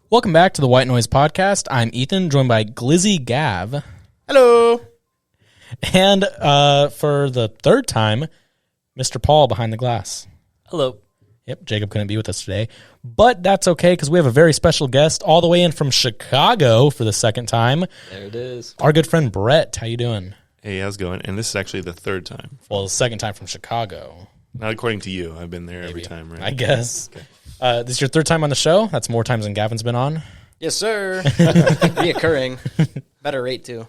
Welcome back to the White Noise Podcast. I'm Ethan, joined by Glizzy Gav. Hello. And for the third time, Mr. Paul behind the glass. Hello. Yep, Jacob couldn't be with us today. But that's okay, because we have a very special guest all the way in from Chicago for the second time. There it is. Our good friend Brett. How you doing? Hey, how's it going? And this is actually the third time. Well, the second time from Chicago. Not according to you. I've been there Maybe. every time, right? I guess. Okay. This is your third time on the show. That's more times than Gavin's been on. Yes, sir. Reoccurring. Better rate, too.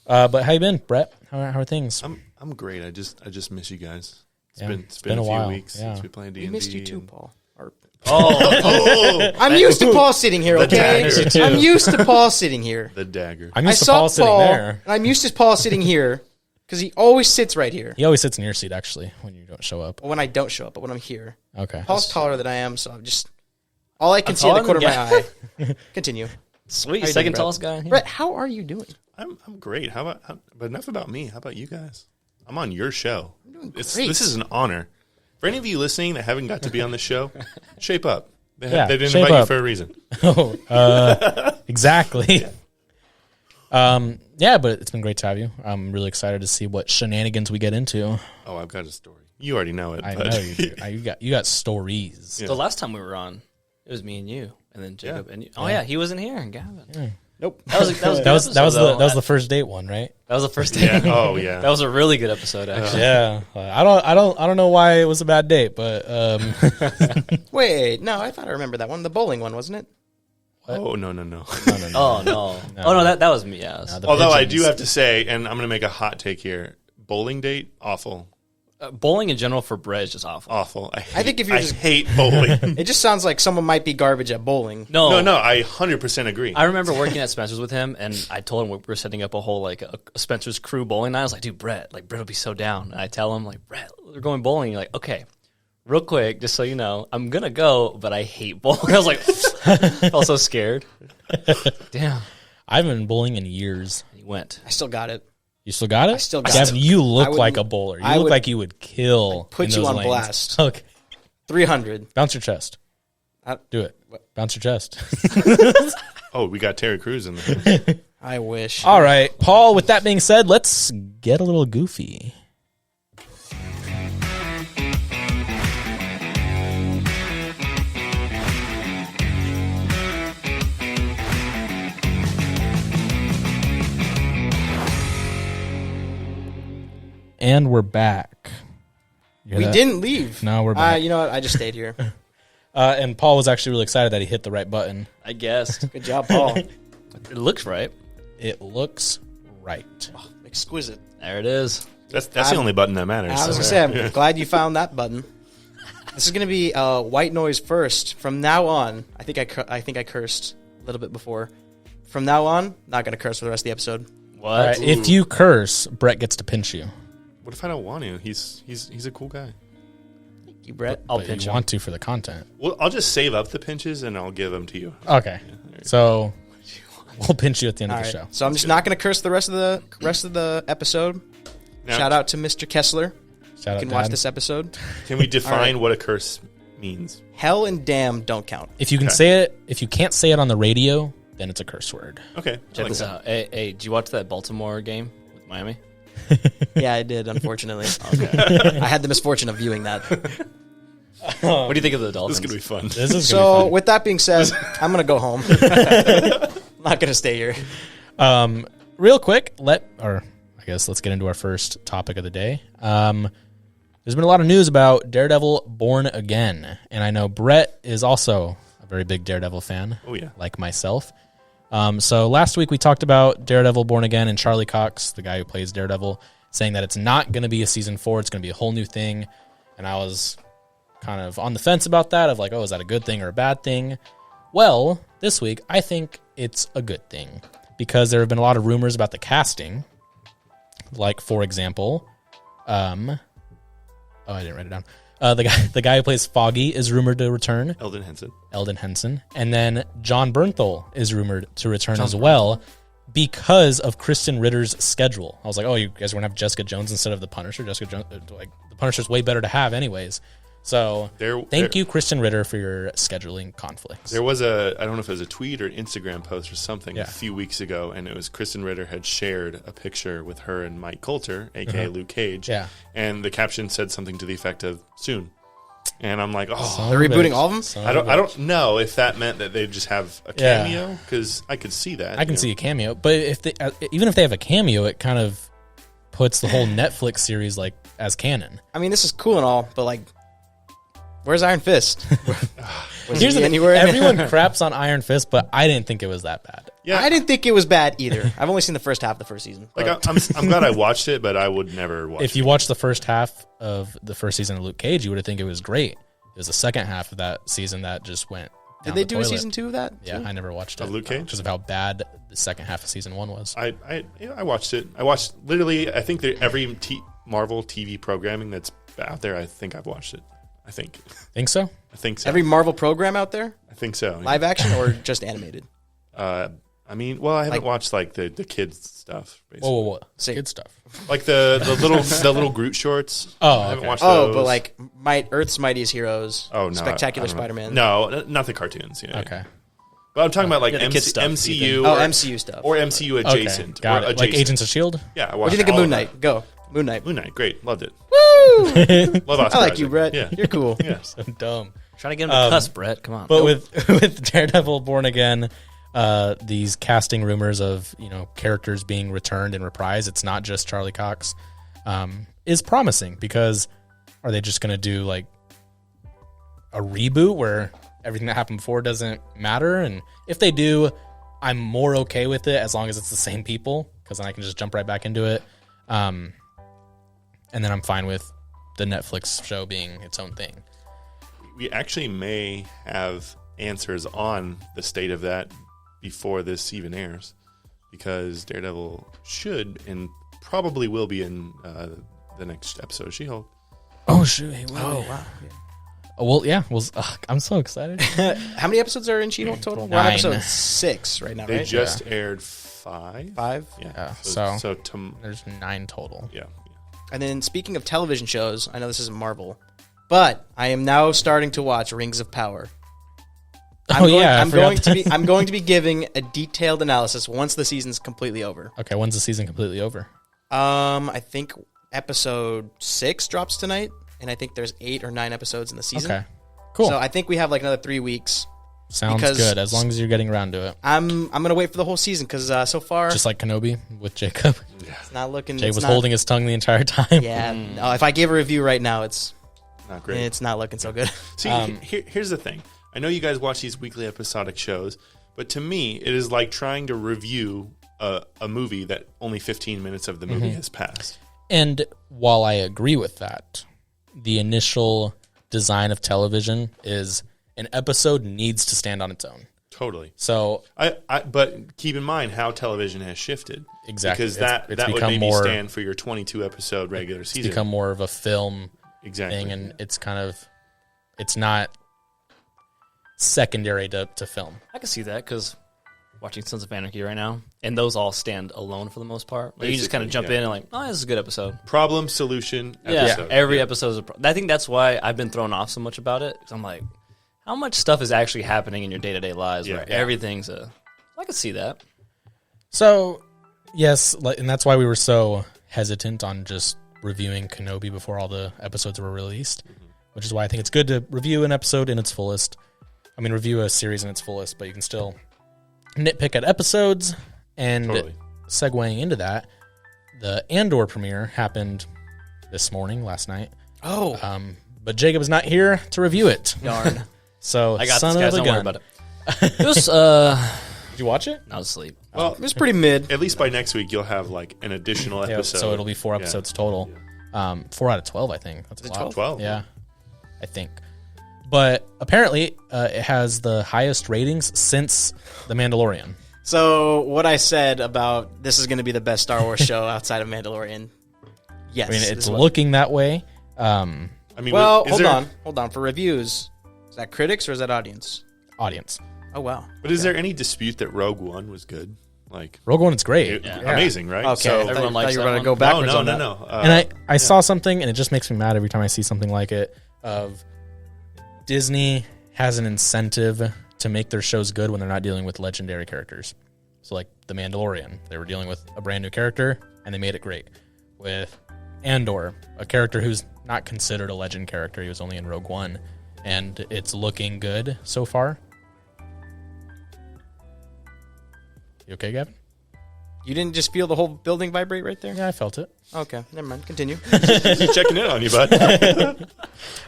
But how you been, Brett? How are things? I'm great. I just miss you guys. It's Yeah, been a few while. weeks Yeah. since we played D&D. We missed you, too, Paul. Oh, I'm used to Paul sitting here, okay? dagger. I'm used to Paul sitting here. the dagger. I'm used to Paul sitting there. and I'm used to Paul sitting here because he always sits right here. He always sits in your seat, actually, when you don't show up. When I don't show up, but when I'm here. Okay. Paul's taller than I am, so I'm just... All I can see in the corner of my eye. Continue. Sweet. How you Second doing, tallest guy. Yeah. Brett, how are you doing? I'm great. But enough about me. How about you guys? I'm on your show. doing This great. is an honor. For any of you listening that haven't got to be on the show, shape up. They Yeah, didn't shape invite up. you for a reason. Exactly. Yeah, but it's been great to have you. I'm really excited to see what shenanigans we get into. Oh, I've got a story. You already know it. I but know you do. You got stories. Yeah. The last time we were on, it was me and you, and then Jacob Yeah. and you. Oh yeah, he wasn't here, and Gavin. Yeah. Nope. That was a good That was episode, the first date one, right? That was the first day. Yeah. Oh, yeah. That was a really good episode, actually. Yeah. I don't know why it was a bad date, but Wait, no, I thought I remember that one. The bowling one, wasn't it? Oh, no. no. Oh no. Oh no, that was me. Yeah. It was- The Although I pigeons. do have to say, and I'm going to make a hot take here, bowling date, awful. bowling in general for Brett is just awful. Awful. I think if you're just- hate bowling. It just sounds like someone might be garbage at bowling. No, no, I 100% agree. I remember working at Spencer's with him, and I told him we were setting up a whole a Spencer's crew bowling night. I was like, dude, Brett will be so down. And I tell him Brett, we're going bowling. You're like, okay, real quick, just so you know, I'm gonna go, but I hate bowling. I was like, I felt so scared. Damn. I haven't been bowling in years. He went. I still got it. You still got it? I still got Gavin, it. you I look would- like a bowler. You I look would- like you would kill. put in you those on lanes. blast. Okay. 300. Bounce your chest. Do it. Bounce your chest. Oh, we got Terry Crews in there. I wish. All right, Paul, with that being said, let's get a little goofy. And we're back. You hear We that? didn't leave. No, we're back. You know what? I just stayed here. And Paul was actually really excited that he hit the right button. I guessed. Good job, Paul. It looks right. It looks right. Exquisite. There it is. That's the only button that matters. I was going to say, I'm glad you found that button. This is going to be white noise first. From now on, I think I cursed a little bit before. From now on, not going to curse for the rest of the episode. What? All right, if you curse, Brett gets to pinch you. What if I don't want to? He's a cool guy. You, Brett. I'll But pinch you him. want to for the content. Well, I'll just save up the pinches and I'll give them to you. Okay. So we'll pinch you at the end All of right. the show. So I'm just not going to curse the rest of the episode. Now, Shout out to Mr. Kessler. Shout You out can Dad. watch this episode. Can we define right. what a curse means? Hell and damn don't count. If you can say it, if you can't say it on the radio, then it's a curse word. Okay. I Check like this that. out. Hey, did you watch that Baltimore game with Miami? Yeah, I did, unfortunately. I had the misfortune of viewing that. What do you think of the This Dolphins? is going to be fun. This is So, with that being said, I'm going to go home. Not going to stay here. real quick, let's get into our first topic of the day. There's been a lot of news about Daredevil Born Again, and I know Brett is also a very big Daredevil fan. Oh, yeah. Like myself. So last week we talked about Daredevil Born Again and Charlie Cox, the guy who plays Daredevil, saying that it's not going to be a season 4, it's going to be a whole new thing. And I was kind of on the fence about that, of like, oh, is that a good thing or a bad thing? Well, this week I think it's a good thing because there have been a lot of rumors about the casting. Like, for example, I didn't write it down. The guy who plays Foggy is rumored to return. Eldon Henson. And then John Bernthal is rumored to return as well because of Kristen Ritter's schedule. I was like, oh, you guys are going to have Jessica Jones instead of the Punisher. Jessica Jones, like, the Punisher's way better to have anyways. So thank you, Kristen Ritter, for your scheduling conflicts. There was I don't know if it was a tweet or Instagram post or something Yeah. a few weeks ago, and it was Kristen Ritter had shared a picture with her and Mike Coulter, a.k.a. Luke Cage. Yeah. And the caption said something to the effect of, soon. And I'm like, oh, They're rebooting all of them? I don't know if that meant that they just have a cameo, because I could see that. I can see a cameo, but if they, even if they have a cameo, it kind of puts the whole Netflix series like as canon. I mean, this is cool and all, but like, where's Iron Fist? Was Here's he the thing: anywhere? everyone craps on Iron Fist, but I didn't think it was that bad. Yeah. I didn't think it was bad either. I've only seen the first half of the first season. Like, but- I'm glad I watched it, but I would never watch it. If you watched the first half of the first season of Luke Cage, you would have think it was great. It was the second half of that season that just went. Did down they the do a toilet. season 2 of that? Yeah, too? I never watched it. Of Luke Cage? Because of how bad the second half of season 1 was. I watched it. I watched literally, I think that every Marvel TV programming that's out there, I think I've watched it. I think so? I think so. Every Marvel program out there, I think so. live action or just animated? I mean, well, I haven't Like- watched like the kids stuff. Basically. Whoa. Same. Good stuff. Like the little Groot shorts. Oh, I haven't okay. watched Oh, those. but like Earth's Mightiest Heroes. Oh no, Spectacular I don't know. Spider-Man. No, not the cartoons. Yeah, Okay. But I'm talking about like Yeah, the kid stuff, MCU. Oh, or, MCU stuff. or MCU Okay. adjacent. Got or it. Like adjacent. Agents of S.H.I.E.L.D.? Yeah, I watched What do you think of all Moon that. Knight? Go. Moon Knight. Moon Knight, great, loved it. Woo! Love Oscar I like Isaac. you, Brett. Yeah, You're cool. yeah. So dumb. Trying to get him to cuss, Brett. Come on. But with Daredevil Born Again, these casting rumors of characters being returned and reprised, it's not just Charlie Cox, is promising, because are they just going to do like a reboot where everything that happened before doesn't matter? And if they do, I'm more okay with it as long as it's the same people, because then I can just jump right back into it. And then I'm fine with the Netflix show being its own thing. We actually may have answers on the state of that before this even airs, because Daredevil should and probably will be in the next episode of She-Hulk. Oh, shoot. Oh, wow. Well, yeah. I'm so excited. How many episodes are in She-Hulk total? We're on 9. episode 6 right now, They right? just aired 5. 5. Yeah, So There's 9 total. yeah. And then speaking of television shows, I know this isn't Marvel, but I am now starting to watch Rings of Power. I'm going to be giving a detailed analysis once the season's completely over. Okay, when's the season completely over? I think episode 6 drops tonight, and I think there's 8 or 9 episodes in the season. Okay, cool. So I think we have like another 3 weeks. Sounds because- good, as long as you're getting around to it. I'm gonna wait for the whole season because so far Just like Kenobi with Jacob. it's not looking. Jay it's was not- holding his tongue the entire time. Yeah, no, if I gave a review right now, it's Not great. not looking so good. See, here's the thing. I know you guys watch these weekly episodic shows, but to me, it is like trying to review a movie that only 15 minutes of the movie has passed. And while I agree with that, the initial design of television is an episode needs to stand on its own. Totally. So But keep in mind how television has shifted. Exactly. Because It's that would become maybe more- stand for your 22 episode regular it's season. become more of a film Exactly. thing, and it's not secondary to film. I can see that because watching Sons of Anarchy right now, and those all stand alone for the most part. Like, you just kind of jump Basically, in and like, oh, this is a good episode. Problem, solution, episode. Every episode is I think that's why I've been thrown off so much about it. 'Cause I'm like, how much stuff is actually happening in your day-to-day lives where everything's I could see that. So, yes, and that's why we were so hesitant on just reviewing Kenobi before all the episodes were released, which is why I think it's good to review an episode in its fullest. I mean, review a series in its fullest, but you can still nitpick at episodes. And Totally. segueing into that, the Andor premiere happened this morning, last night. Oh, But Jacob is not here to review it. darn! So, I got son this, guys. of a Don't worry gun. about it. It was, Did you watch it? I was asleep. Well, It was pretty mid. at least by next week, you'll have like an additional Yeah, episode. so it'll be 4 episodes total. 4 out of 12, I think. That's a lot. 12? Yeah, I think. But apparently, it has the highest ratings since The Mandalorian. So what I said about this is going to be the best Star Wars show outside of Mandalorian. Yes, I mean, this it's is what- looking that way. I mean, Well, is hold there- on. For reviews, is that critics or is that audience? Audience. Oh wow. But is there any dispute that Rogue One was good? Like, Rogue One is great. amazing, right? Okay, So, I thought Everyone likes you were that going to one. go no, backwards no, on no, that. no. And I saw something, and it just makes me mad every time I see something like it, of Disney has an incentive to make their shows good when they're not dealing with legendary characters. So like The Mandalorian, they were dealing with a brand new character and they made it great. With Andor, a character who's not considered a legend character, he was only in Rogue One, and it's looking good so far. You okay, Gavin? You didn't just feel the whole building vibrate right there? Yeah, I felt it. Okay, never mind. Continue. He's checking in on you, bud.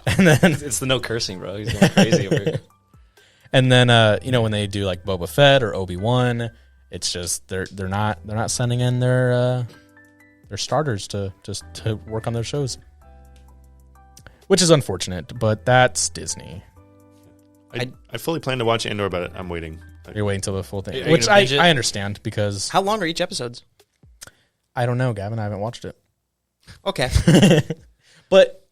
And then It's the no cursing, bro. He's going crazy over here. And then when they do like Boba Fett or Obi-Wan, it's just they're not sending in their starters to work on their shows, which is unfortunate. But that's Disney. I fully plan to watch Andor, but I'm waiting. You're waiting until the full thing, Are you which gonna binge it? I understand because How long are each episodes? I don't know, Gavin. I haven't watched it. Okay. But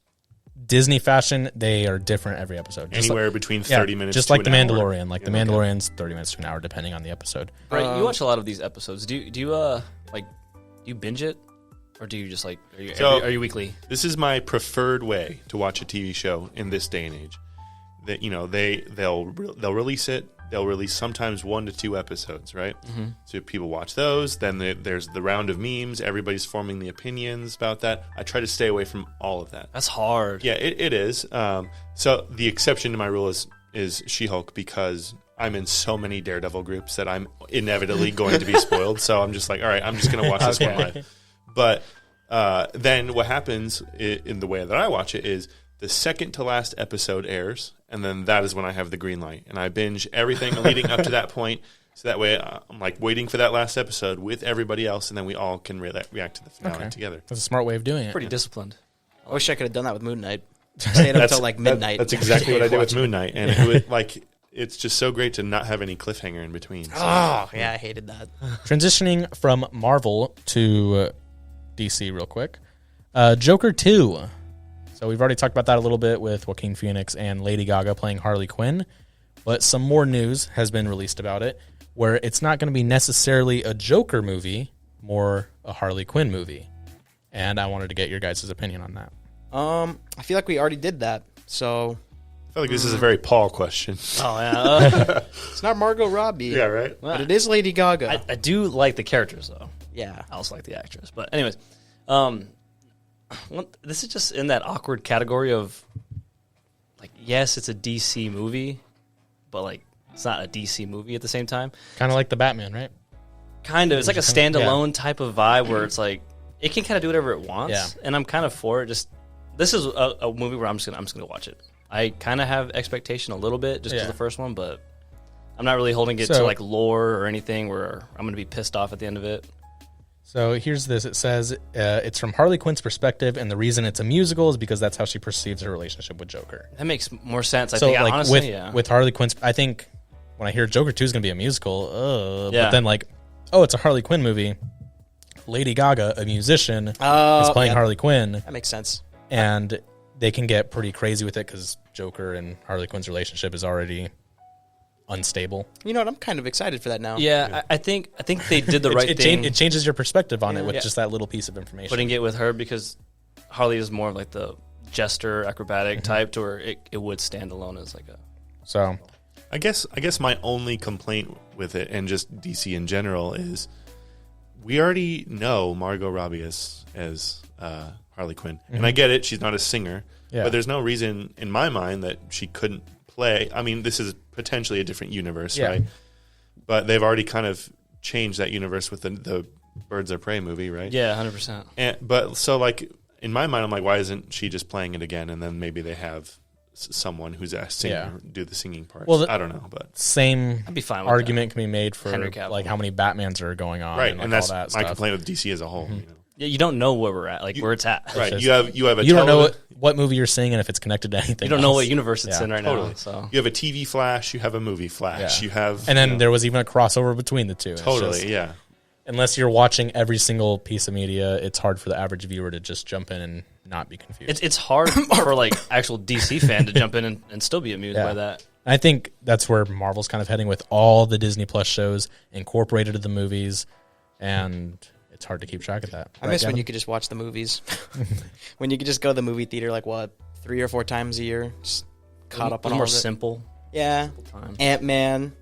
Disney fashion, they are different every episode. Anywhere between 30 minutes just to like The an hour. Mandalorian. Like The Mandalorian's 30 minutes to an hour, depending on the episode. Right, you watch a lot of these episodes. Do you binge it, or do you just like are you weekly? This is my preferred way to watch a TV show in this day and age. That they'll release it. They'll release sometimes 1 to 2 episodes, right? Mm-hmm. So people watch those. Then there's the round of memes. Everybody's forming the opinions about that. I try to stay away from all of that. That's hard. Yeah, it is. So the exception to my rule is She-Hulk, because I'm in so many Daredevil groups that I'm inevitably going to be spoiled. So I'm just like, all right, I'm just going to watch this one live. But then what happens in the way that I watch it is the second to last episode airs, and then that is when I have the green light. And I binge everything leading up to that point. So that way I'm like waiting for that last episode with everybody else, and then we all can react to the finale together. That's a smart way of doing it. Pretty disciplined. I wish I could have done that with Moon Knight. Stayed up until like midnight. That's exactly what I did with Moon Knight. And it was like, it's just so great to not have any cliffhanger in between. So. Oh, yeah, I hated that. Transitioning from Marvel to DC real quick. Joker 2. So we've already talked about that a little bit with Joaquin Phoenix and Lady Gaga playing Harley Quinn. But some more news has been released about it, where it's not going to be necessarily a Joker movie, more a Harley Quinn movie. And I wanted to get your guys' opinion on that. I feel like we already did that, so... I feel like this is a very Paul question. Oh yeah. It's not Margot Robbie. Yeah, right? But it is Lady Gaga. I do like the characters though. Yeah. I also like the actress. But anyways, this is just in that awkward category of like, yes, it's a DC movie, but like it's not a DC movie at the same time. Kind of like the Batman, right? Kind of. It's like a standalone type of vibe where it's like it can kind of do whatever it wants. Yeah. And I'm kind of for it. Just this is a movie where I'm just gonna watch it. I kind of have expectation a little bit just because of the first one, but I'm not really holding it to like lore or anything where I'm gonna be pissed off at the end of it. So here's this. It says it's from Harley Quinn's perspective, and the reason it's a musical is because that's how she perceives her relationship with Joker. That makes more sense. I So think like honestly, with Harley Quinn's, I think when I hear Joker 2 is going to be a musical, Yeah. but then like, oh, it's a Harley Quinn movie. Lady Gaga, a musician, is playing Harley Quinn, That makes sense. and they can get pretty crazy with it because Joker and Harley Quinn's relationship is already unstable. You know what? I'm kind of excited for that now. Yeah, I think they did the right thing. It changes your perspective on it with just that little piece of information. Putting it with her because Harley is more of like the jester, acrobatic type, to where it would stand alone as like a. So, I guess my only complaint with it, and just DC in general, is we already know Margot Robbie as Harley Quinn, and I get it; she's not a singer, but there's no reason in my mind that she couldn't play. I mean, this is potentially a different universe, right? But they've already kind of changed that universe with the Birds of Prey movie, right? Yeah, 100%. But so, like, in my mind, I'm like, why isn't she just playing it again? And then maybe they have someone who's a singer do the singing parts. Well, I don't know, but same I'd be fine with argument can be made for Henry Cavill. like how many Batmans are going on, right, and, and like, that's all that my stuff. complaint with DC as a whole. You know? Yeah, you don't know where we're at, like where it's at. Right, just- you have a You don't know what movie you're seeing and if it's connected to anything. You don't know else. what universe it's in right totally. now. So You have a TV Flash, you have a movie Flash, you have, And then you know, there was even a crossover between the two. It's totally, just- yeah. Unless you're watching every single piece of media, it's hard for the average viewer to just jump in and not be confused. it's hard for like actual DC fan to jump in and still be amused by that. I think that's where Marvel's kind of heading with all the Disney Plus shows incorporated to the movies, and it's hard to keep track of that. I miss when you could just watch the movies. When you could just go to the movie theater, like, 3 or 4 times a year? Just caught up on more all of it. simple. Yeah. Time. Ant-Man.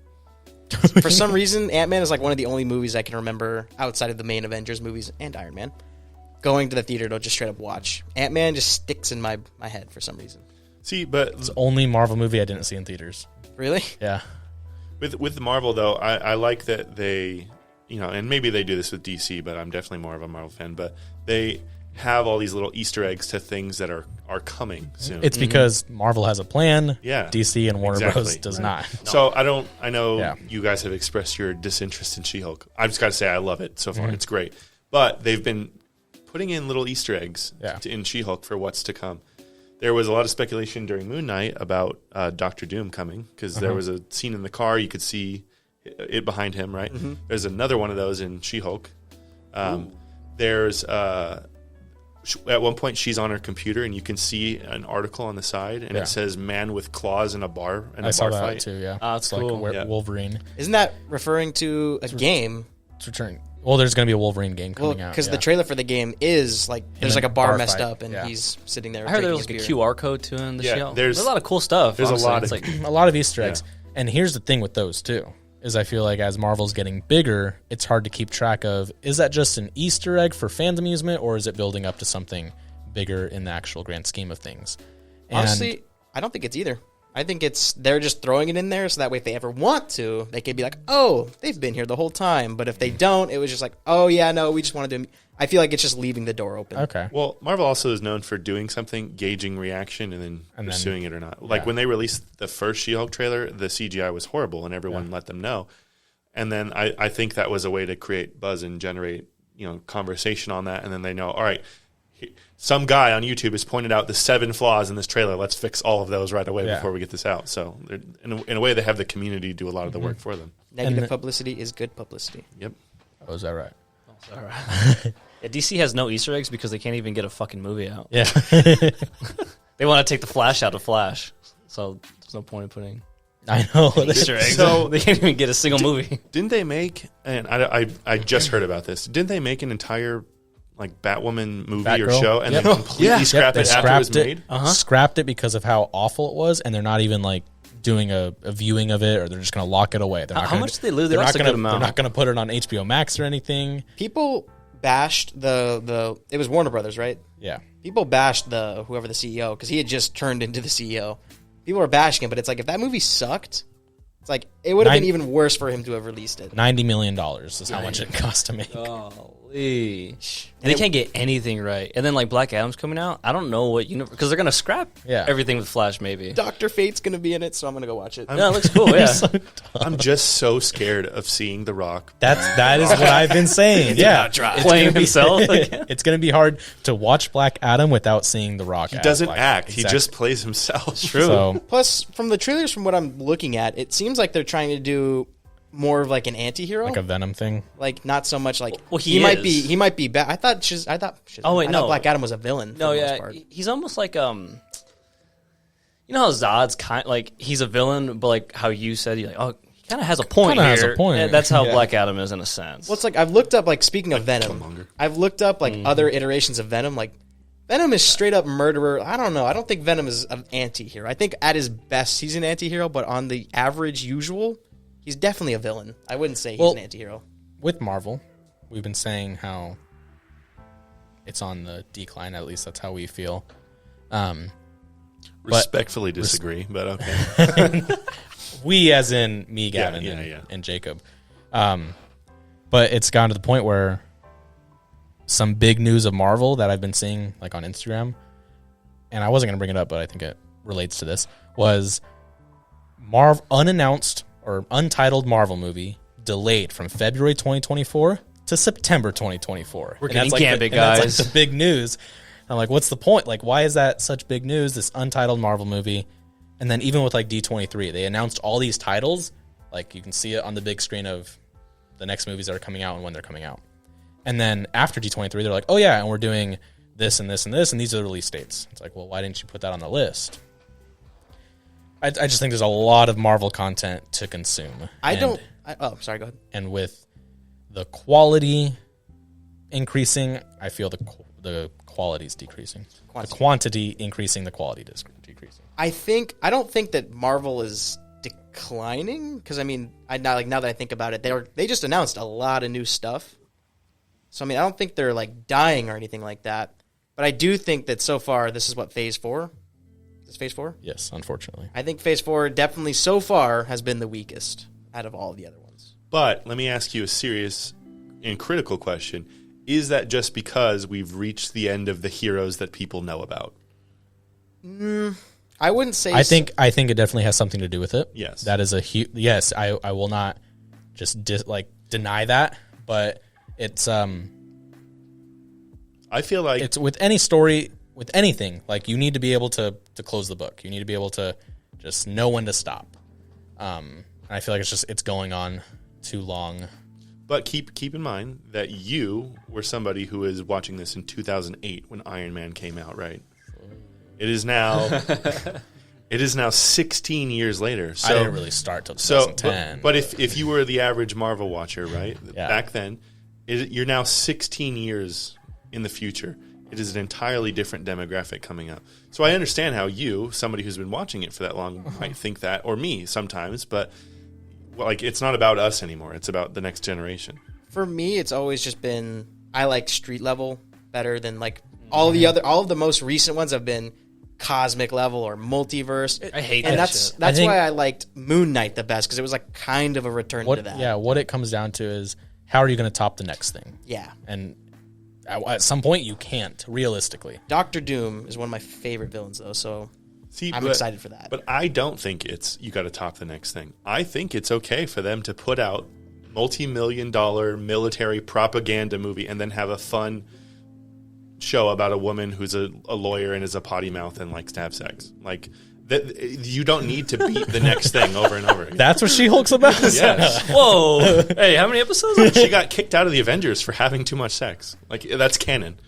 For some reason, Ant-Man is like one of the only movies I can remember outside of the main Avengers movies and Iron Man going to the theater to just straight up watch. Ant-Man just sticks in my head for some reason. See, but It's the only Marvel movie I didn't see in theaters. Really? Yeah. with the Marvel though, I like that they, and maybe they do this with DC, but I'm definitely more of a Marvel fan. But they have all these little Easter eggs to things that are coming soon. It's because Marvel has a plan. Yeah. DC and Warner Exactly, Bros. does right. not. So I know Yeah. you guys have expressed your disinterest in She-Hulk. I've just got to say I love it so far. It's great. But they've been putting in little Easter eggs in She-Hulk for what's to come. There was a lot of speculation during Moon Knight about Doctor Doom coming because there was a scene in the car. You could see it behind him, right? There's another one of those in She-Hulk. There's... at one point, she's on her computer, and you can see an article on the side, and it says "man with claws in a bar." I saw that fight. too. Yeah, That's cool. Like Wolverine. Isn't that referring to a game? It's returning. Well, there's going to be a Wolverine game coming out. Because yeah. the trailer for the game is like there's in like a a bar bar messed fight. up, and he's sitting there. I heard there was taking like a beer. QR code to in the Yeah, show. there's a lot of cool stuff. there's a honestly. lot It's of- like, a lot of Easter eggs. And here's the thing with those too, is I feel like as Marvel's getting bigger, it's hard to keep track of, is that just an Easter egg for fans' amusement, or is it building up to something bigger in the actual grand scheme of things? And Honestly, I don't think it's either. I think they're just throwing it in there so that way if they ever want to, they could be like, oh, they've been here the whole time. But if they don't, it was just like, oh, yeah, no, we just wanted to. I feel like it's just leaving the door open. okay. Well, Marvel also is known for doing something, gauging reaction, and then pursuing it or not. Like when they released the first She-Hulk trailer, the CGI was horrible, and everyone let them know. And then I think that was a way to create buzz and generate conversation on that. And then they know, all right, some guy on YouTube has pointed out the 7 flaws in this trailer. Let's fix all of those right away before we get this out. So in a way, they have the community do a lot of the work for them. Negative publicity is good publicity. Yep. Oh, is that right? all right. Yeah, DC has no Easter eggs because they can't even get a fucking movie out. Yeah. They want to take the Flash out of Flash, so there's no point in putting I know. Easter eggs. So- They can't even get a single movie. Didn't they make, and I just heard about this, didn't they make an entire like Batwoman movie or Batgirl? show and Yep. then completely scrap They it after it was made? Scrapped it because of how awful it was, and they're not even like doing a viewing of it, or they're just going to lock it away. They're not How gonna, much did they lose? They They're lost not a going good to. They're amount. not going to put it on HBO Max or anything. People bashed the it was Warner Brothers, right? Yeah. People bashed whoever the CEO because he had just turned into the CEO. People were bashing him, but it's like if that movie sucked, it's like it would have been even worse for him to have released it. $90 million is how much it cost to make. Holy. And they can't get anything right. And then like Black Adam's coming out. I don't know what because they're gonna scrap everything with Flash. Maybe. Dr. Fate's gonna be in it, so I'm gonna go watch it. No, it looks cool. Yeah. I'm just so scared of seeing The Rock. That is what I've been saying. Yeah, Playing himself. It's going to be hard to watch Black Adam without seeing The Rock. He doesn't act. He just plays himself. True. So, Plus, from the trailers, from what I'm looking at, it seems like they're trying to do more of like an anti-hero, like a Venom thing. like not so much like Well, he might be bad. I thought Oh, wait, I no. thought Black Adam was a villain. No, for the most yeah, part. he's almost like you know how Zod's like he's a villain, but like how you said, you're like, oh, he kind of has a point Kinda here. has a point. And that's how Yeah. Black Adam is in a sense. Well, it's like I've looked up like speaking of Venom, Killmonger. I've looked up like other iterations of Venom. Like Venom is straight up murderer. I don't know. I don't think Venom is an anti-hero. I think at his best he's an anti-hero, but on the average usual, he's definitely a villain. I wouldn't say he's an anti-hero. With Marvel, we've been saying how it's on the decline. At least that's how we feel. Respectfully disagree, but okay. We, as in me, Gavin, and Jacob. But it's gotten to the point where some big news of Marvel that I've been seeing like on Instagram, and I wasn't going to bring it up, but I think it relates to this, was unannounced or untitled Marvel movie delayed from February 2024 to September 2024. We're And getting that's Gambit, that's guys. like the big news. I'm like, what's the point? Like, why is that such big news, this untitled Marvel movie? And then even with like D23, they announced all these titles. Like, you can see it on the big screen of the next movies that are coming out and when they're coming out. And then after D23, they're like, oh yeah, and we're doing this and this and this, and these are the release dates. It's like, well, why didn't you put that on the list? I just think there's a lot of Marvel content to consume. Sorry, go ahead. And with the quality increasing, I feel the quality's decreasing. Quantity. The quantity increasing, the quality decreasing. I don't think that Marvel is declining, because I mean, now that I think about it, they just announced a lot of new stuff. So I mean, I don't think they're like dying or anything like that. But I do think that so far, this is what, Phase 4? Is this Phase 4? Yes, unfortunately. I think Phase 4 definitely so far has been the weakest out of all the other ones. But let me ask you a serious and critical question. Is that just because we've reached the end of the heroes that people know about? I wouldn't say. I think it definitely has something to do with it. Yes. That is a huge. Yes, I will not just deny that, but it's I feel like it's with any story, with anything, like you need to be able to close the book. You need to be able to just know when to stop. And I feel like it's going on too long. But keep in mind that you were somebody who was watching this in 2008 when Iron Man came out, right? It is now 16 years later. So, I didn't really start till 2010. But if you were the average Marvel watcher, right, Yeah. back then, you're now 16 years in the future. It is an entirely different demographic coming up. So I understand how you, somebody who's been watching it for that long, might think that, or me sometimes, but like it's not about us anymore. It's about the next generation. For me, it's always just been, I like street level better than like all of the most recent ones have been cosmic level or multiverse. I hate and that that's shit. that's why I liked Moon Knight the best, because it was like kind of a return to that. Yeah, what it comes down to is how are you going to top the next thing? Yeah. And at some point you can't, realistically. Doctor Doom is one of my favorite villains, though, so I'm excited for that. But I don't think it's you got to top the next thing. I think it's okay for them to put out multi-million-dollar military propaganda movie and then have a fun show about a woman who's a lawyer and is a potty mouth and likes to have sex. Like that, you don't need to beat the next thing over and over again. That's what She-Hulk's about? Yes. Whoa! Hey, how many episodes? She got kicked out of the Avengers for having too much sex. Like that's canon.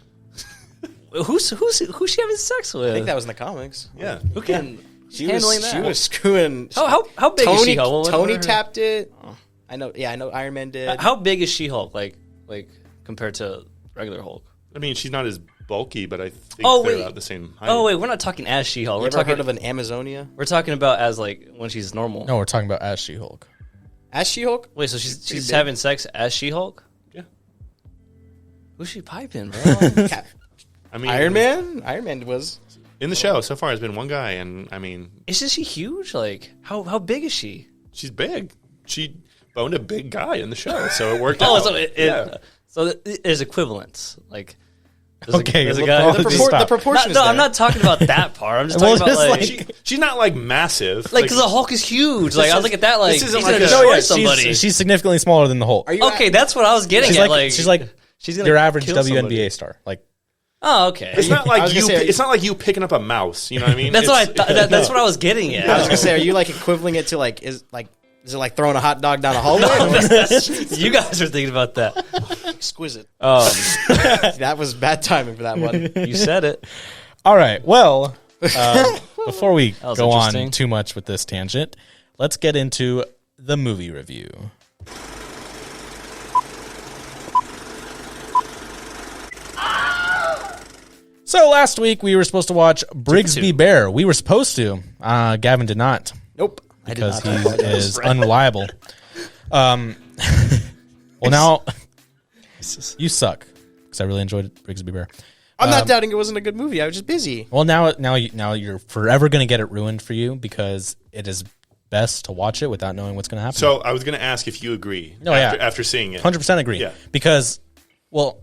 Who's she having sex with? I think that was in the comics. Yeah. Who can She handling was that? she was screwing. How big is She-Hulk? Tony tapped it. I know Iron Man did. How big is She-Hulk? Like compared to regular Hulk? I mean, she's not as bulky, but I think Oh, they're wait. about the same height. Oh wait, we're not talking as She-Hulk. You We're ever talking heard of an Amazonia? We're talking about as like when she's normal. No, we're talking about as She-Hulk. As She-Hulk? Wait, so she's big. having sex as She-Hulk? Yeah. Who's she piping, bro? I mean, Iron Man? Iron Man was. in the show so far has been one guy, and I mean, Isn't she huge? Like how big is she? she's big. She boned a big guy in the show, so it worked Oh, out. so so there's equivalence. Like Okay, there's a look, guy. all The, Just the stop. proportion is No, there. I'm not talking about that part. I'm just Well, talking about just like She's not like massive. like because the Hulk is huge. Like I was looking at that like this he's isn't gonna like a- destroy No, yeah, somebody. She's significantly smaller than the Hulk. Are you Okay, that's what I was getting She's at. like, she's like she's gonna your average kill WNBA somebody. star. Like Oh, okay. It's not I like was you. gonna say- It's not like you picking up a mouse. You know what I mean? That's what I It's- thought. That's what I was getting at. I was gonna say, are you like equivalent it to like is it like throwing a hot dog down a hallway? You guys are thinking about that. Exquisite. That was bad timing for that one. You said it. all right, well, before we was go on interesting. too much with this tangent, let's get into the movie review. So last week we were supposed to watch Brigsby Bear. We were supposed to. Gavin did not Nope. because he is unreliable. Well, now you suck because I really enjoyed Brigsby Bear. I'm not doubting it wasn't a good movie. I was just busy. Well, now you're forever going to get it ruined for you because it is best to watch it without knowing what's going to happen. So I was going to ask if you agree. No, after seeing it, 100% agree. Yeah. Because, well,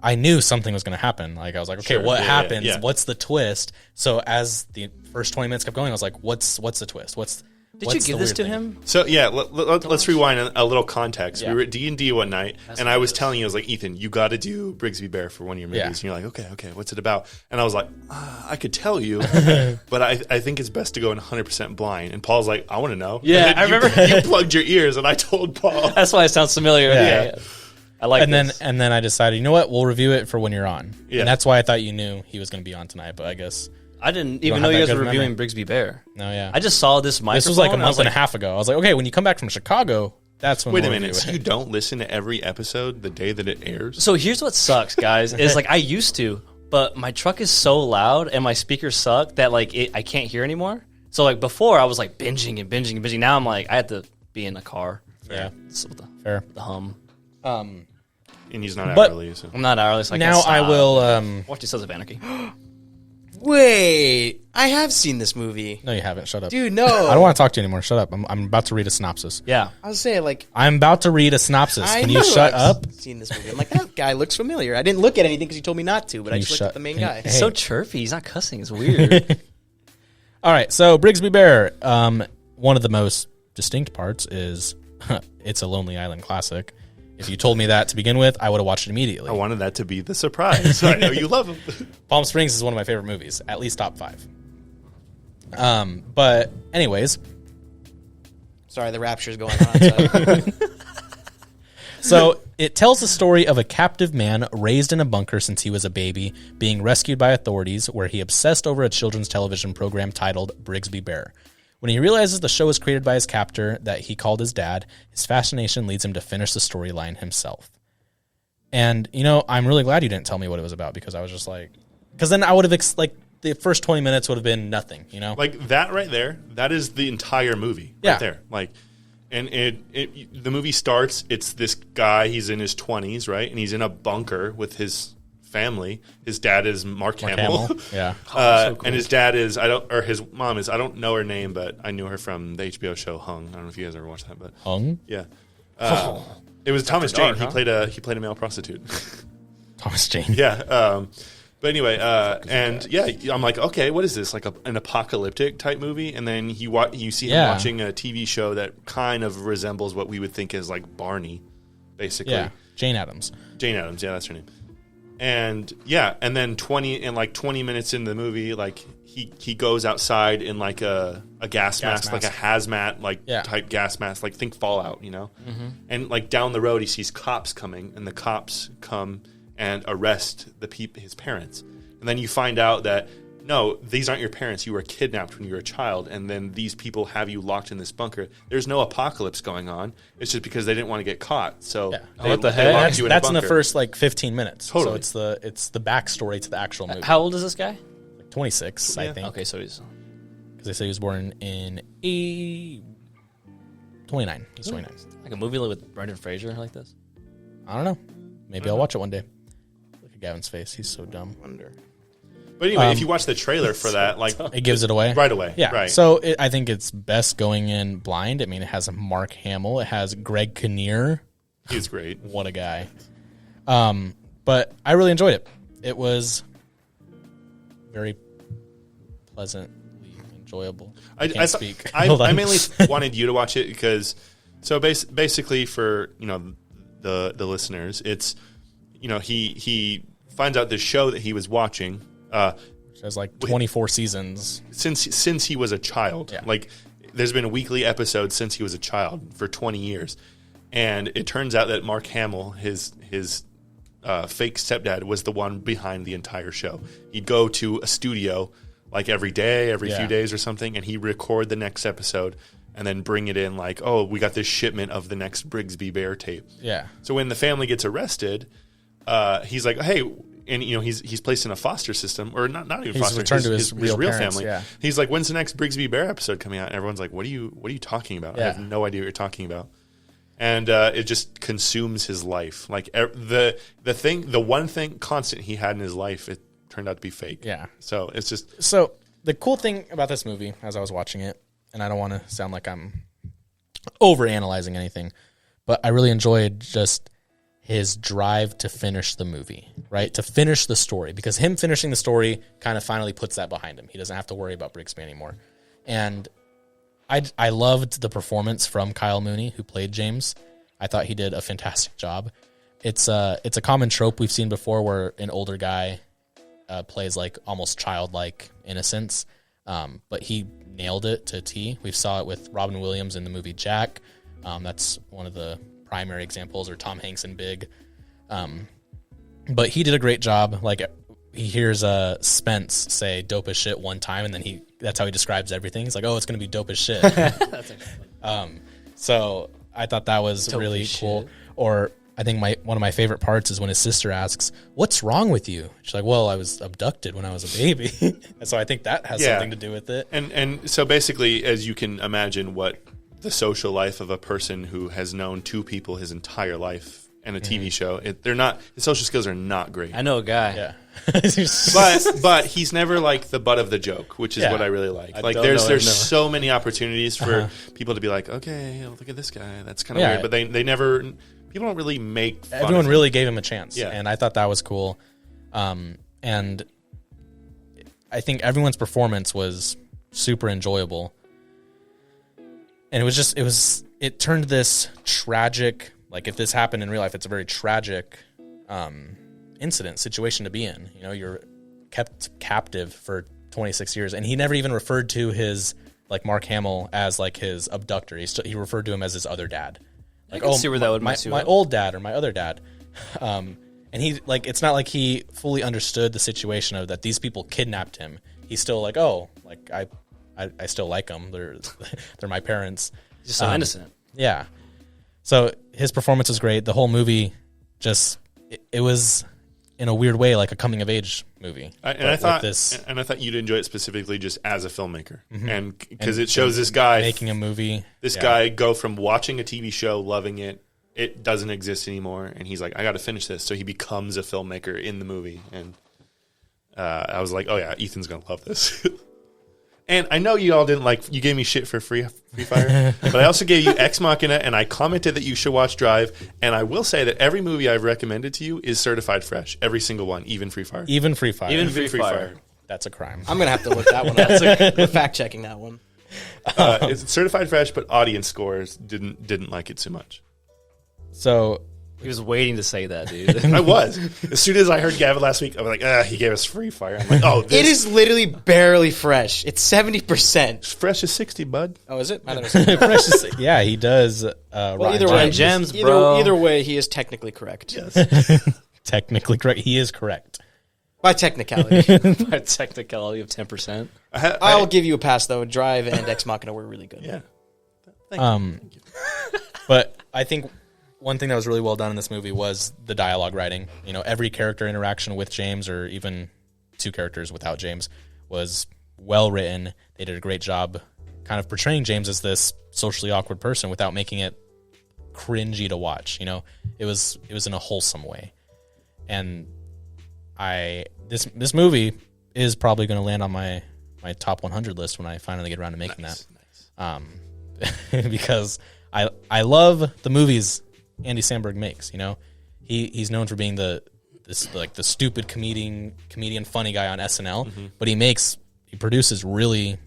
I knew something was going to happen. Like I was like, okay, Sure. what Yeah, happens? yeah. What's the twist? So as the first 20 minutes kept going, I was like, what's the twist? Did you give this to him? So yeah, let's rewind a little context. Yeah. We were at D&D one night, and I was telling you, I was like, Ethan, you got to do Brigsby Bear for one of your movies. Yeah. And you're like, okay, what's it about? And I was like, I could tell you, but I think it's best to go in 100% blind. And Paul's like, I want to know. Yeah, And then I remember- you plugged your ears, and I told Paul. That's why it sounds familiar. Yeah. Yeah. I like And this. then I decided, you know what? We'll review it for when you're on. Yeah. And that's why I thought you knew he was going to be on tonight. But I guess I didn't don't even know have you that guys good were of reviewing memory. Brigsby Bear. no, yeah. I just saw this microphone. This was like a and I month and a half ago. I was like, okay, when you come back from Chicago, That's when. Wait a we'll minute. review So it. you don't listen to every episode the day that it airs? So here's what sucks, guys. Is like I used to, but my truck is so loud and my speakers suck that like I can't hear anymore. So like before I was like binging and binging and binging. Now I'm like I have to be in a car. Yeah, So fair. the hum. And he's not But- hourly. So. I'm not hourly. So Now I will. watch the Sons of Anarchy. Wait, I have seen this movie. No, you haven't. Shut up, Dude, no. I don't want to talk to you anymore. Shut up. I'm about to read a synopsis. Yeah. I was saying, like, I'm about to read a synopsis. I Can know you shut I've up? seen this movie. I'm like, that guy looks familiar. I didn't look at anything because you told me not to, but I you just looked shut- at the main can you- guy. Hey. He's so chirpy. He's not cussing. It's weird. All right, so Brigsby Bear. One of the most distinct parts is it's a Lonely Island classic. If you told me that to begin with, I would have watched it immediately. I wanted that to be the surprise. I know you love him. Palm Springs is one of my favorite movies, at least top 5. But anyways, Sorry, the rapture's going on. so it tells the story of a captive man raised in a bunker since he was a baby, being rescued by authorities, where he obsessed over a children's television program titled Brigsby Bear. When he realizes the show was created by his captor that he called his dad, his fascination leads him to finish the storyline himself. And, you know, I'm really glad you didn't tell me what it was about, because I was just like... Because then I would have, the first 20 minutes would have been nothing, you know? Like that right there, that is the entire movie Yeah. right there. Like, and the movie starts, it's this guy, he's in his 20s, right? And he's in a bunker with his family. His dad is Mark Hamill. Yeah. And his dad is, his mom is, I don't know her name, but I knew her from the HBO show Hung. I don't know if you guys ever watched that, but Hung? yeah. It was Thomas dark, Jane. huh? He played a male prostitute. Thomas Jane. Yeah. But anyway, and yeah, I'm like, okay, what is this? Like an apocalyptic type movie? And then you see him Yeah. watching a TV show that kind of resembles what we would think is like Barney, basically. Yeah. Jane Addams. Jane Addams, yeah, that's her name. And yeah, and then 20 minutes into the movie, like he goes outside in like a gas mask, like a hazmat type gas mask, like think Fallout, you know? Mm-hmm. And like down the road he sees cops coming, and the cops come and arrest his parents. And then you find out that no, these aren't your parents. You were kidnapped when you were a child, and then these people have you locked in this bunker. There's no apocalypse going on. It's just because they didn't want to get caught. So Yeah. What the they heck? locked you in a That's in the bunker. first 15 minutes. Totally. So it's the backstory to the actual movie. How old is this guy? 26, I Yeah. think. Okay, so he's Because they say he was born in 29. He's 29. like a movie with Brendan Fraser like this. I don't know. Maybe I'll watch it one day. Look at Gavin's face. He's so dumb. Wonder. But anyway, if you watch the trailer for that, like It gives it away. right away, Yeah. right. So I think it's best going in blind. I mean, it has Mark Hamill. It has Greg Kinnear. He's great. What a guy. But I really enjoyed it. It was very pleasantly enjoyable. I can't speak. Hold I on. mainly wanted you to watch it because, so basically for the listeners, it's he finds out this show that he was watching. Which has like 24 seasons. Since he was a child. Yeah. Like there's been a weekly episode since he was a child for 20 years. And it turns out that Mark Hamill, his fake stepdad, was the one behind the entire show. He'd go to a studio like every day, every few days or something, and he'd record the next episode and then bring it in like, oh, we got this shipment of the next Brigsby Bear tape. Yeah. So when the family gets arrested, he's like, hey, and he's placed in a foster system, or not even He's foster. returned to his real parents, family. yeah. He's like, when's the next Brigsby Bear episode coming out? And everyone's like, what are you talking about? I Yeah. have no idea what you're talking about. And it just consumes his life. Like the one thing constant he had in his life, it turned out to be fake. Yeah. So it's just So the cool thing about this movie, as I was watching it, and I don't want to sound like I'm over-analyzing anything, but I really enjoyed just his drive to finish the movie, right? To finish the story, because him finishing the story kind of finally puts that behind him. He doesn't have to worry about Brigsby anymore. And I loved the performance from Kyle Mooney, who played James. I thought he did a fantastic job. It's a common trope we've seen before where an older guy plays like almost childlike innocence, but he nailed it to a T. We saw it with Robin Williams in the movie Jack. That's one of the primary examples, or Tom Hanks in Big. But he did a great job. Like, he hears Spence say dope as shit one time, and then that's how he describes everything. He's like, oh, it's going to be dope as shit. So I thought that was Totally really shit. cool. Or I think one of my favorite parts is when his sister asks, "What's wrong with you?" She's like, "Well, I was abducted when I was a baby." And so I think that has something to do with it. And so basically, as you can imagine, what the social life of a person who has known two people his entire life and a TV show, his social skills are not great. I know a guy. Yeah. But he's never like the butt of the joke, which is what I really like. Like there's so many opportunities for people to be like, okay, look at this guy. That's kind of weird. But they never. People don't really make fun Everyone of him. really gave him a chance. Yeah. And I thought that was cool. And I think everyone's performance was super enjoyable. And it turned this tragic, like if this happened in real life, it's a very tragic situation to be in. You know, you're kept captive for 26 years. And he never even referred to his, like Mark Hamill, as like his abductor. He referred to him as his other dad. Like, I can see where that would my mess you my up. old dad or my other dad. And he, like, it's not like he fully understood the situation of that these people kidnapped him. He's still like, oh, like I still like them. They're my parents. He's just so innocent. Yeah. So his performance was great. The whole movie just it was in a weird way like a coming of age movie. I thought you'd enjoy it specifically just as a filmmaker, and because it shows this guy making a movie. This guy go from watching a TV show, loving it, it doesn't exist anymore, and he's like, I got to finish this. So he becomes a filmmaker in the movie, and I was like, oh yeah, Ethan's gonna love this. And I know you all didn't like. You gave me shit for Free Fire, but I also gave you Ex Machina, and I commented that you should watch Drive. And I will say that every movie I've recommended to you is certified fresh, every single one, even Free Fire. Even Free Fire. Even Free Fire. That's a crime. I'm gonna have to look that one up. We're fact checking that one. It's certified fresh, but audience scores didn't like it so much. So He was waiting to say that, dude. I was. As soon as I heard Gavan last week, I was like, he gave us Free Fire. I'm like, oh, this It is literally barely fresh. It's 70%. fresh as 60, bud. Oh, is it? I thought it was Precious, yeah, he does. well, Ryan either way, Gems, bro. Either way, he is technically correct. Yes. technically correct. He is correct. By technicality. By technicality of 10%. I'll give you a pass, though. Drive and Ex Machina were really good. Yeah. Thank you. But I think one thing that was really well done in this movie was the dialogue writing. You know, every character interaction with James, or even two characters without James, was well written. They did a great job kind of portraying James as this socially awkward person without making it cringy to watch. You know, it was in a wholesome way. And this movie is probably going to land on my top 100 list when I finally get around to making that. Because I love the movies Andy Samberg makes. You know, he's known for being the stupid comedian funny guy on SNL, but he produces really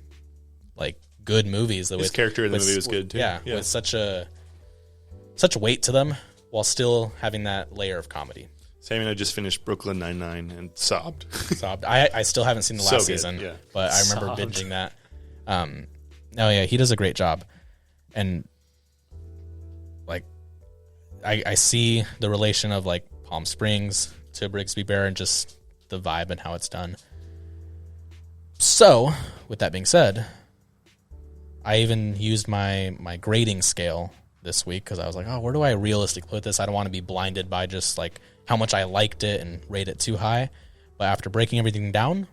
like good movies. His character in the movie was good too. Yeah, with such a weight to them while still having that layer of comedy. Sammy and I just finished Brooklyn Nine-Nine and sobbed. I still haven't seen the last season, but I remember binging that. Oh yeah, he does a great job, and like I see the relation of like Palm Springs to Brigsby Bear and just the vibe and how it's done. So, with that being said, I even used my grading scale this week because I was like, oh, where do I realistically put this? I don't want to be blinded by just like how much I liked it and rate it too high. But after breaking everything down,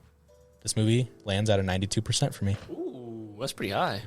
this movie lands at a 92% for me. Ooh, that's pretty high.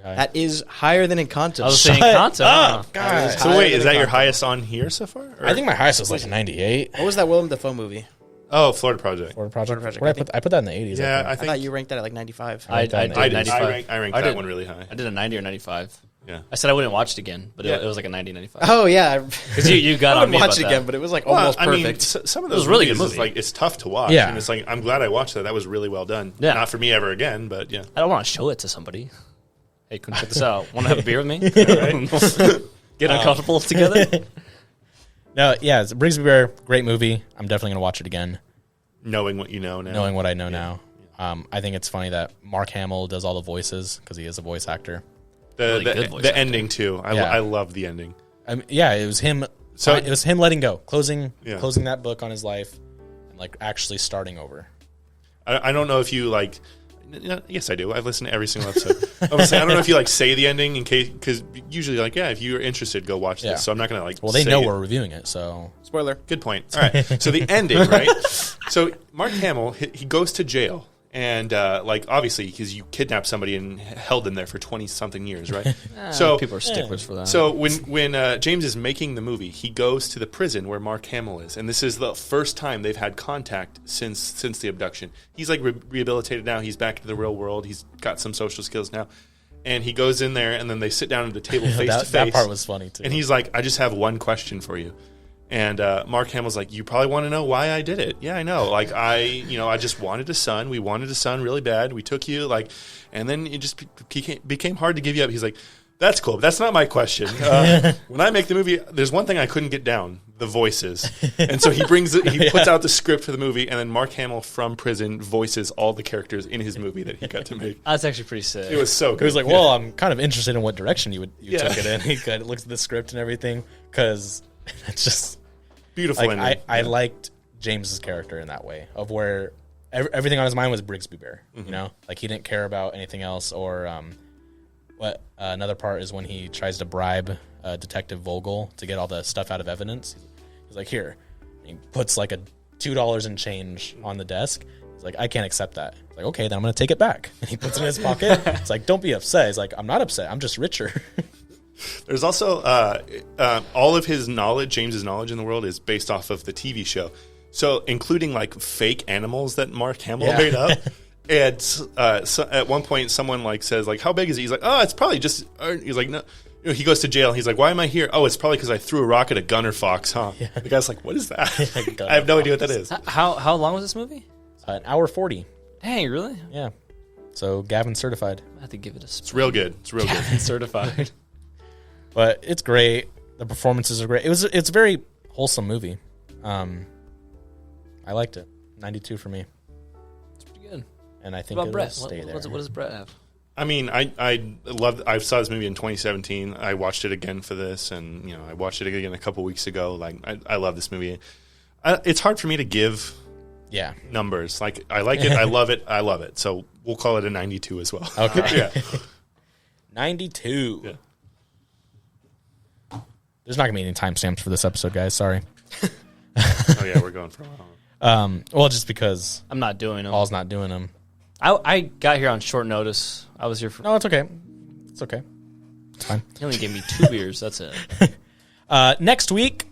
That is higher than Encanto. I was saying Encanto. God. So wait, is that your highest on here so far? Or? I think my highest was like a 98. What was that Willem Dafoe movie? Oh, Florida Project. Florida Project. Project. I put that in the 80s. Yeah, I I I think thought you ranked that at like 95. I I did did. 95. I ranked I that did. one really high. I did a 90 or 95. Yeah. I said I wouldn't watch it again, but Yeah. it was like a 90, 95. Oh, yeah. Because you got I on wouldn't me watch about it again, that. but it was like Well, almost I mean, perfect. some of was those a really movies good is movie. like it's tough to watch. Yeah. And it's like I'm glad I watched that. That was really well done. Yeah. Not for me ever again, but yeah. I don't want to show it to somebody. Hey, come check this out. Want to have a beer with me? Get uncomfortable together? No, yeah, it's Brigsby Bear, great movie. I'm definitely going to watch it again, Knowing what you know now. knowing what I know now. I think it's funny that Mark Hamill does all the voices because he is a voice actor. Really good voice the actor. ending too. I love the ending. Yeah, it was him. So- It was him letting go, closing Yeah. that book on his life, and like actually starting over. I don't know if you like. Yes, I do. I've listened to every single episode. I was saying, I don't know if you like say the ending in case, because usually like, yeah, if you're interested, go watch this. So I'm not going to like. Well, they know it. we're reviewing it, so spoiler. Good point. All right. So the ending, right? So Mark Hamill, he goes to jail. And like obviously, because you kidnapped somebody and held them there for 20-something years, right? So people are sticklers for that. So when James is making the movie, he goes to the prison where Mark Hamill is, and this is the first time they've had contact since the abduction. He's like rehabilitated now. He's back to the real world. He's got some social skills now, and he goes in there, and then they sit down at the table face to face. That part was funny too. And he's like, "I just have one question for you." And Mark Hamill's like, you probably want to know why I did it. Yeah, I know. Like, I just wanted a son. We wanted a son really bad. We took you, like, and then it just became hard to give you up. He's like, that's cool, but that's not my question. When I make the movie, there's one thing I couldn't get down, the voices. And so he puts out the script for the movie, and then Mark Hamill from prison voices all the characters in his movie that he got to make. That's actually pretty sick. It was so good. He was like, well, I'm kind of interested in what direction you took it in. He kind of looks at the script and everything, because it's just beautiful. Like, I liked James's character in that way, of where everything on his mind was Brigsby Bear. You know, like he didn't care about anything else. Or another part is when he tries to bribe Detective Vogel to get all the stuff out of evidence. He's like, here, and he puts like a $2 and change on the desk. He's like, I can't accept that. He's like, okay, then I'm going to take it back. And he puts it in his pocket. It's like, don't be upset. He's like, I'm not upset. I'm just richer. There's also all of his knowledge, James's knowledge in the world, is based off of the TV show. So, including like fake animals that Mark Hamill made up. And so at one point, someone like says, like, "How big is he?" He's like, "Oh, it's probably just." He's like, "No." You know, he goes to jail. He's like, "Why am I here?" "Oh, it's probably because I threw a rock at a gunner fox, huh?" Yeah. The guy's like, "What is that?" I have no idea what that is. How long was this movie? An hour 40. Dang, really? Yeah. So Gavan certified. I have to give it a spin. It's real good. It's real good. Certified. But it's great. The performances are great. It's a very wholesome movie. I liked it. 92 for me. It's pretty good. And I think what about it'll Brett? stay there. What does Brett have? I mean, I saw this movie in 2017. I watched it again for this, and I watched it again a couple weeks ago. Like, I love this movie. It's hard for me to give numbers. Like, I like it, I love it, I love it. So we'll call it a 92 as well. Okay. 92. Yeah. There's not going to be any timestamps for this episode, guys. Sorry. Oh, yeah, we're going for a while. Well, just because I'm not doing them. Paul's not doing them. I got here on short notice. I was here for... No, it's okay. It's okay. It's fine. He only gave me 2 beers. That's it. Next week,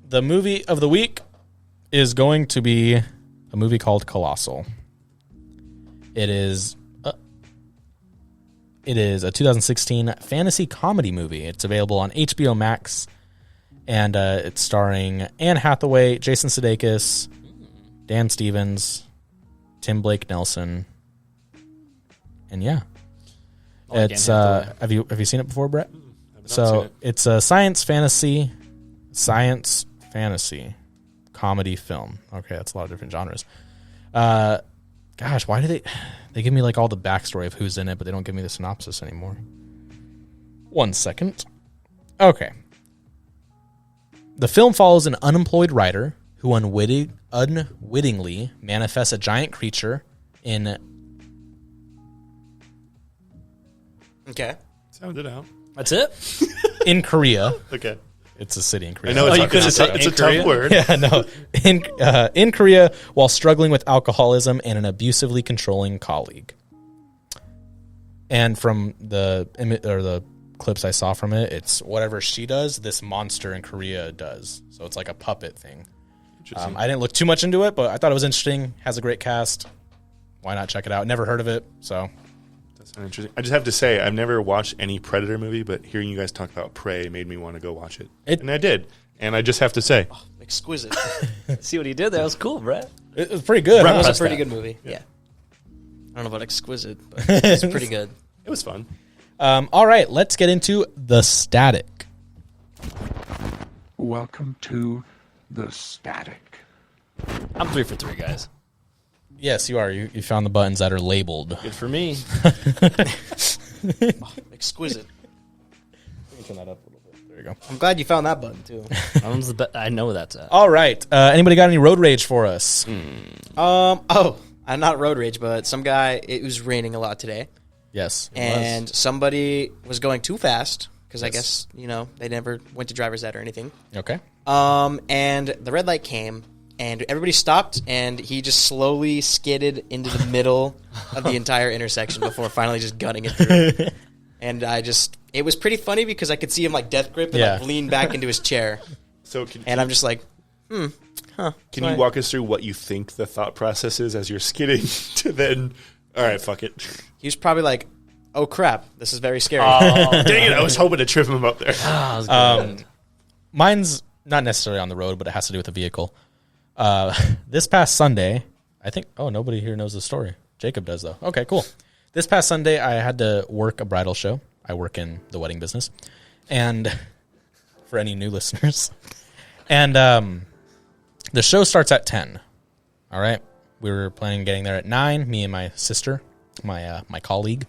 the movie of the week is going to be a movie called Colossal. It is a 2016 fantasy comedy movie. It's available on HBO Max, and it's starring Anne Hathaway, Jason Sudeikis, Dan Stevens, Tim Blake Nelson, and it's have you seen it before, Brett? So it's a science fantasy comedy film. Okay, that's a lot of different genres. Gosh, why do they give me like all the backstory of who's in it, but they don't give me the synopsis anymore? 1 second. Okay. The film follows an unemployed writer who unwittingly manifests a giant creature in... Okay. Sound it out. That's it? in Korea. Okay. It's a city in Korea. I know it's a tough word. Yeah, no. In Korea, while struggling with alcoholism and an abusively controlling colleague. And from the clips I saw from it, it's whatever she does, this monster in Korea does. So it's like a puppet thing. I didn't look too much into it, but I thought it was interesting. Has a great cast. Why not check it out? Never heard of it, so... Interesting. I just have to say, I've never watched any Predator movie, but hearing you guys talk about Prey made me want to go watch it. And I did. And I just have to say. Oh, exquisite. See what he did? That was cool, Brett. It was pretty good. It was a pretty good movie. Yeah. I don't know about exquisite, but it's pretty good. It was fun. All right, let's get into The Static. Welcome to The Static. I'm 3 for 3, guys. Yes, you are. You found the buttons that are labeled. Good for me. Exquisite. Let me turn that up a little bit. There you go. I'm glad you found that button, too. That one's the I know that's at. All right. Anybody got any road rage for us? Oh, I'm not road rage, but some guy, it was raining a lot today. Yes. And somebody was going too fast because I guess, they never went to driver's ed or anything. Okay. And the red light came and everybody stopped and he just slowly skidded into the middle of the entire intersection before finally just gutting it through. And it was pretty funny because I could see him like death grip and like lean back into his chair. And I'm just like, Can you walk us through what you think the thought process is as you're skidding to then, all right, fuck it. He was probably like, oh crap, this is very scary. Oh, dang it, I was hoping to trip him up there. Mine's not necessarily on the road, but it has to do with the vehicle. This past Sunday, I think, nobody here knows the story. Jacob does, though. Okay, cool. This past Sunday, I had to work a bridal show. I work in the wedding business. And for any new listeners. And the show starts at 10. All right? We were planning on getting there at 9, me and my sister, my colleague.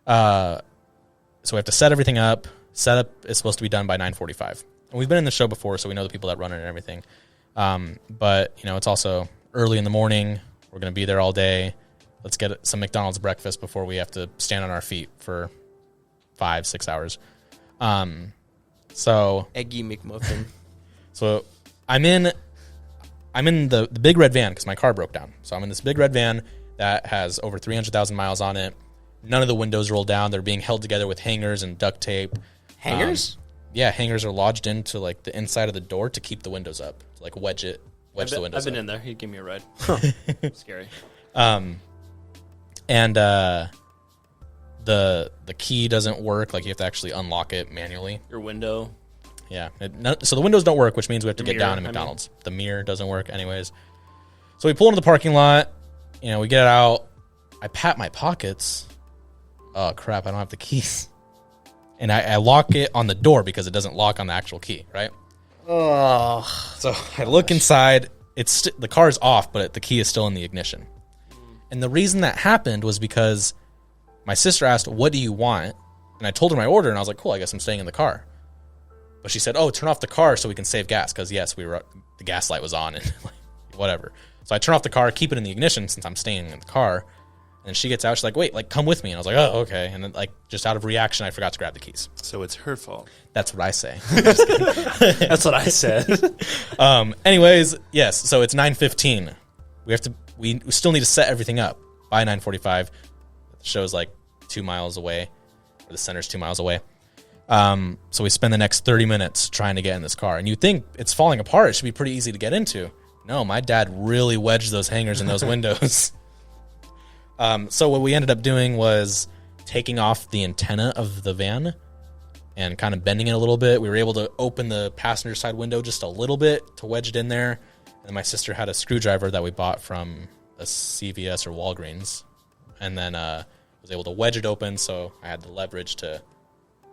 So we have to set everything up. Setup is supposed to be done by 9:45. And we've been in the show before, so we know the people that run it and everything. But, it's also early in the morning. We're going to be there all day. Let's get some McDonald's breakfast before we have to stand on our feet for 5-6 hours. So Eggy McMuffin. So I'm in the big red van because my car broke down. So I'm in this big red van that has over 300,000 miles on it. None of the windows roll down. They're being held together with hangers and duct tape. Hangers? Yeah, hangers are lodged into like the inside of the door to keep the windows up. To, like wedge the windows I've been up. in there. He'd give me a ride. Scary. And the key doesn't work. Like you have to actually unlock it manually. Your window. Yeah. So the windows don't work, which means we have to get mirror, down to McDonald's. The mirror doesn't work anyways. So we pull into the parking lot. We get out. I pat my pockets. Oh, crap. I don't have the keys. And I lock it on the door because it doesn't lock on the actual key, right? Oh. So I look inside. The car's off, but the key is still in the ignition. And the reason that happened was because my sister asked, what do you want? And I told her my order, and I was like, cool, I guess I'm staying in the car. But she said, turn off the car so we can save gas, because, yes, the gas light was on and whatever. So I turn off the car, keep it in the ignition since I'm staying in the car. And she gets out, she's like, wait, come with me. And I was like, oh, okay. And then, just out of reaction, I forgot to grab the keys. So it's her fault. That's what I say. That's what I said. Anyways, yes, so it's 9:15. We still need to set everything up by 9:45. The show's 2 miles away, or the center's 2 miles away. So we spend the next 30 minutes trying to get in this car. And you think it's falling apart. It should be pretty easy to get into. No, my dad really wedged those hangers in those windows. So what we ended up doing was taking off the antenna of the van and kind of bending it a little bit. We were able to open the passenger side window just a little bit to wedge it in there. And my sister had a screwdriver that we bought from a CVS or Walgreens. And then was able to wedge it open, so I had the leverage to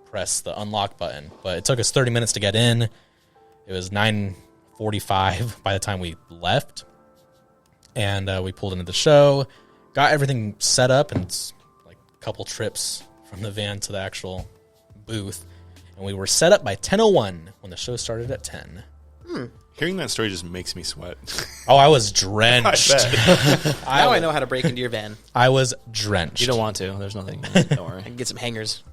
press the unlock button. But it took us 30 minutes to get in. It was 9:45 by the time we left. And we pulled into the show, got everything set up, and it's a couple trips from the van to the actual booth. And we were set up by 10:01 when the show started at 10. Hearing that story just makes me sweat. Oh, I was drenched. Now I know how to break into your van. I was drenched. You don't want to. There's nothing. Don't worry. I can get some hangers.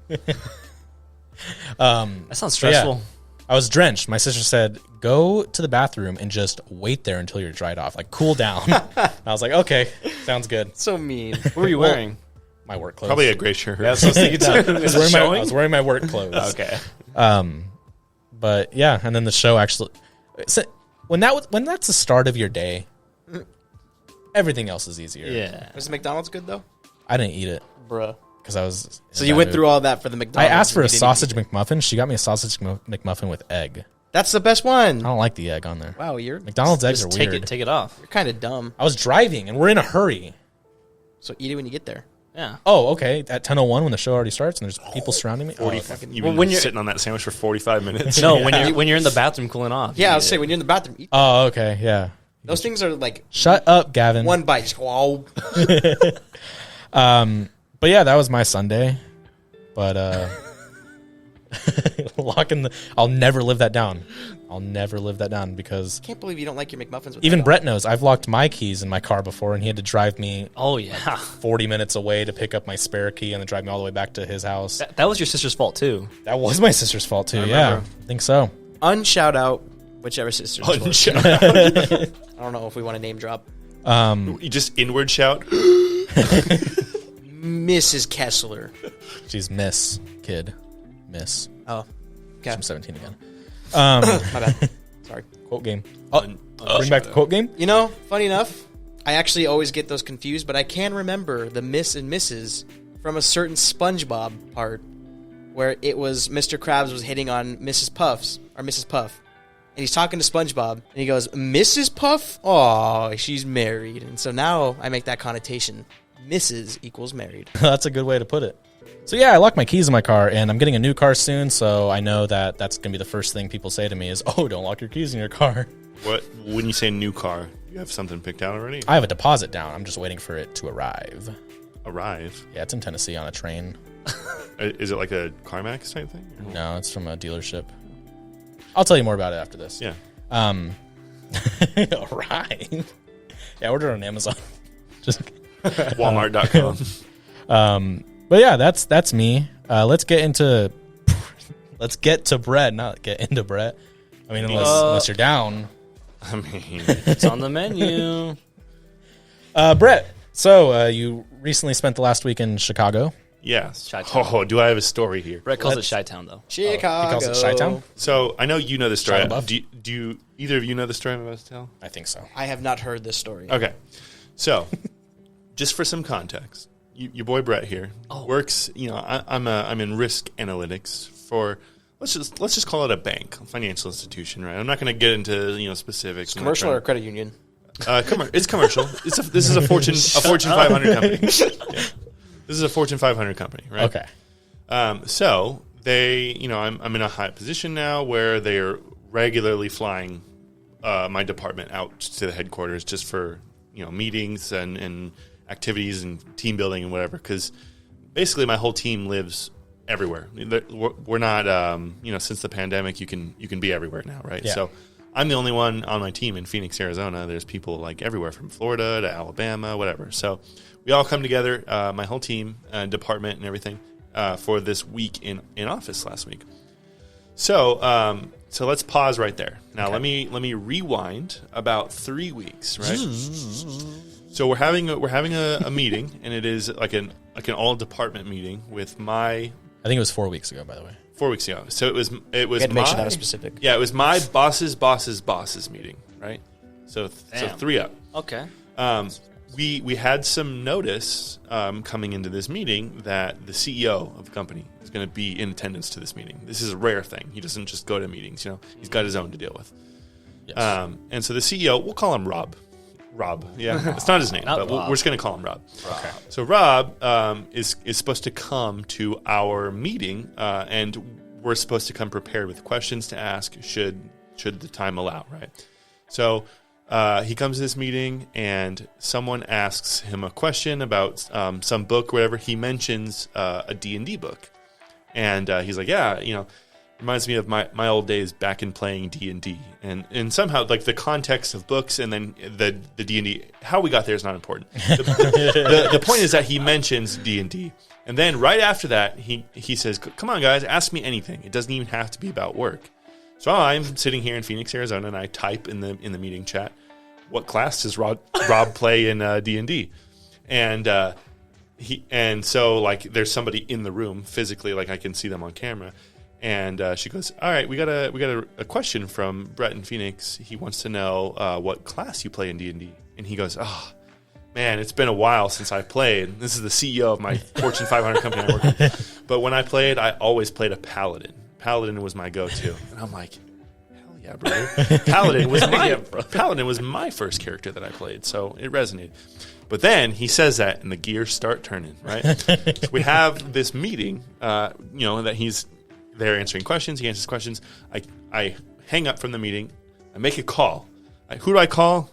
That sounds stressful. Yeah, I was drenched. My sister said, go to the bathroom and just wait there until you're dried off. Cool down. I was like, okay, sounds good. So mean. What were you wearing? My work clothes. Probably a gray shirt. Yeah, I was wearing my work clothes. Okay. But yeah, and then the show actually... When that's the start of your day, everything else is easier. Yeah. Was the McDonald's good, though? I didn't eat it. Bruh. Because I was... So you went through all that for the I McDonald's? asked for a sausage McMuffin. She got me a sausage McMuffin with egg. That's the best one. I don't like the egg on there. Wow, you're McDonald's eggs are Just weird. take it off. kind of dumb. I was driving, and we're in a hurry. So eat it when you get there. Yeah. Oh, okay. At 10:01 when the show already starts, and there's people surrounding me. 45. Okay. You've Well, been when you're- sitting on that sandwich for 45 minutes. No, when you're in the bathroom cooling off. Yeah, I you was eat saying it. when you're in the bathroom, eat. Oh, okay. Yeah. Those things are Shut up, Gavin. one bite. Oh. But yeah, that was my Sunday. But I'll never live that down. I'll never live that down because I can't believe you don't like your McMuffins with even that Brett knows I've locked my keys in my car before, and he had to drive me Oh yeah, 40 minutes away to pick up my spare key and then drive me all the way back to his house. that was your sister's fault too. That was my sister's fault too. Yeah, I think so. on. Unshout out whichever sister's fault. Unshout. I don't know if we want to name drop. You just inward shout. Mrs. Kessler. She's Miss Kid. Miss. Oh, okay. I'm 17 again. My bad. Sorry. Quote game. Bring back the quote game. You know, funny enough, I actually always get those confused, but I can remember the Miss and Mrs. from a certain SpongeBob part where it was Mr. Krabs was hitting on Mrs. Puff, and he's talking to SpongeBob, and he goes, Mrs. Puff? Oh, she's married. And so now I make that connotation. Mrs. equals married. That's a good way to put it. So yeah, I locked my keys in my car, and I'm getting a new car soon, so I know that that's going to be the first thing people say to me is, oh, don't lock your keys in your car. What when you say new car? You have something picked out already? I have a deposit down. I'm just waiting for it to arrive. Arrive? Yeah, it's in Tennessee on a train. Is it like a CarMax type thing? No, it's from a dealership. I'll tell you more about it after this. Yeah. Arrive. Yeah, I ordered on Amazon. Just Walmart.com. But yeah, that's me. Let's get to Brett, not get into Brett. I mean, unless you're down. I mean, It's on the menu. Brett, so you recently spent the last week in Chicago. yes. Chi-town. Oh, do I have a story here? Brett calls it Chi-town though. Chicago. He calls it Chi-Town? So I know you know the story. Shia LaBeouf? Do you either of you know the story I'm about to tell? I think so. I have not heard this story. Okay. So, just for some context, your boy Brett here works. You know, I'm in risk analytics for let's just call it a bank, a financial institution, right? I'm not going to get into specifics. Commercial or a credit union? It's commercial. This is a Fortune 500 company. Yeah. This is a Fortune 500 company, right? Okay. So they, I'm in a high position now where they are regularly flying my department out to the headquarters just for meetings and activities and team building and whatever. Because basically, my whole team lives everywhere. We're not, since the pandemic, you can be everywhere now, right? Yeah. So I'm the only one on my team in Phoenix, Arizona. There's people like everywhere from Florida to Alabama, whatever. So we all come together, my whole team, department, and everything, for this week in office last week. So let's pause right there. Now Okay. let me rewind about 3 weeks, right? So we're having a meeting, and it is like an all department meeting with my. I think it was 4 weeks ago, by the way. 4 weeks ago. So it was We had to make sure that was specific. Yeah, it was my boss's meeting, right? So Damn. 3 up. Okay. We had some notice coming into this meeting that the CEO of the company is going to be in attendance to this meeting. This is a rare thing. He doesn't just go to meetings. He's got his own to deal with. Yes. And so the CEO, we'll call him Rob. Rob, yeah, it's not his name, but Rob. we're just going to call him Rob. Okay. So Rob is supposed to come to our meeting, and we're supposed to come prepared with questions to ask should the time allow, right? So he comes to this meeting, and someone asks him a question about some book, whatever. He mentions a D&D book, and he's like, yeah, reminds me of my old days back in playing D&D. And somehow, like, the context of books and then the D&D, how we got there is not important. The point is that he mentions D&D. And then right after that, he says, come on, guys, ask me anything. It doesn't even have to be about work. So I'm sitting here in Phoenix, Arizona, and I type in the meeting chat, what class does Rob play in D&D? And so, like, there's somebody in the room physically, like I can see them on camera. And she goes, all right, we got a question from Brett in Phoenix. He wants to know what class you play in D&D. And he goes, oh, man, it's been a while since I played. This is the CEO of my Fortune 500 company I work with. But when I played, I always played a paladin. Paladin was my go-to. And I'm like, hell yeah, brother. Paladin was my first character that I played, so it resonated. But then he says that, and the gears start turning, right? So we have this meeting, that he's there answering questions. He answers questions. I hang up from the meeting. I make a call. Who do I call?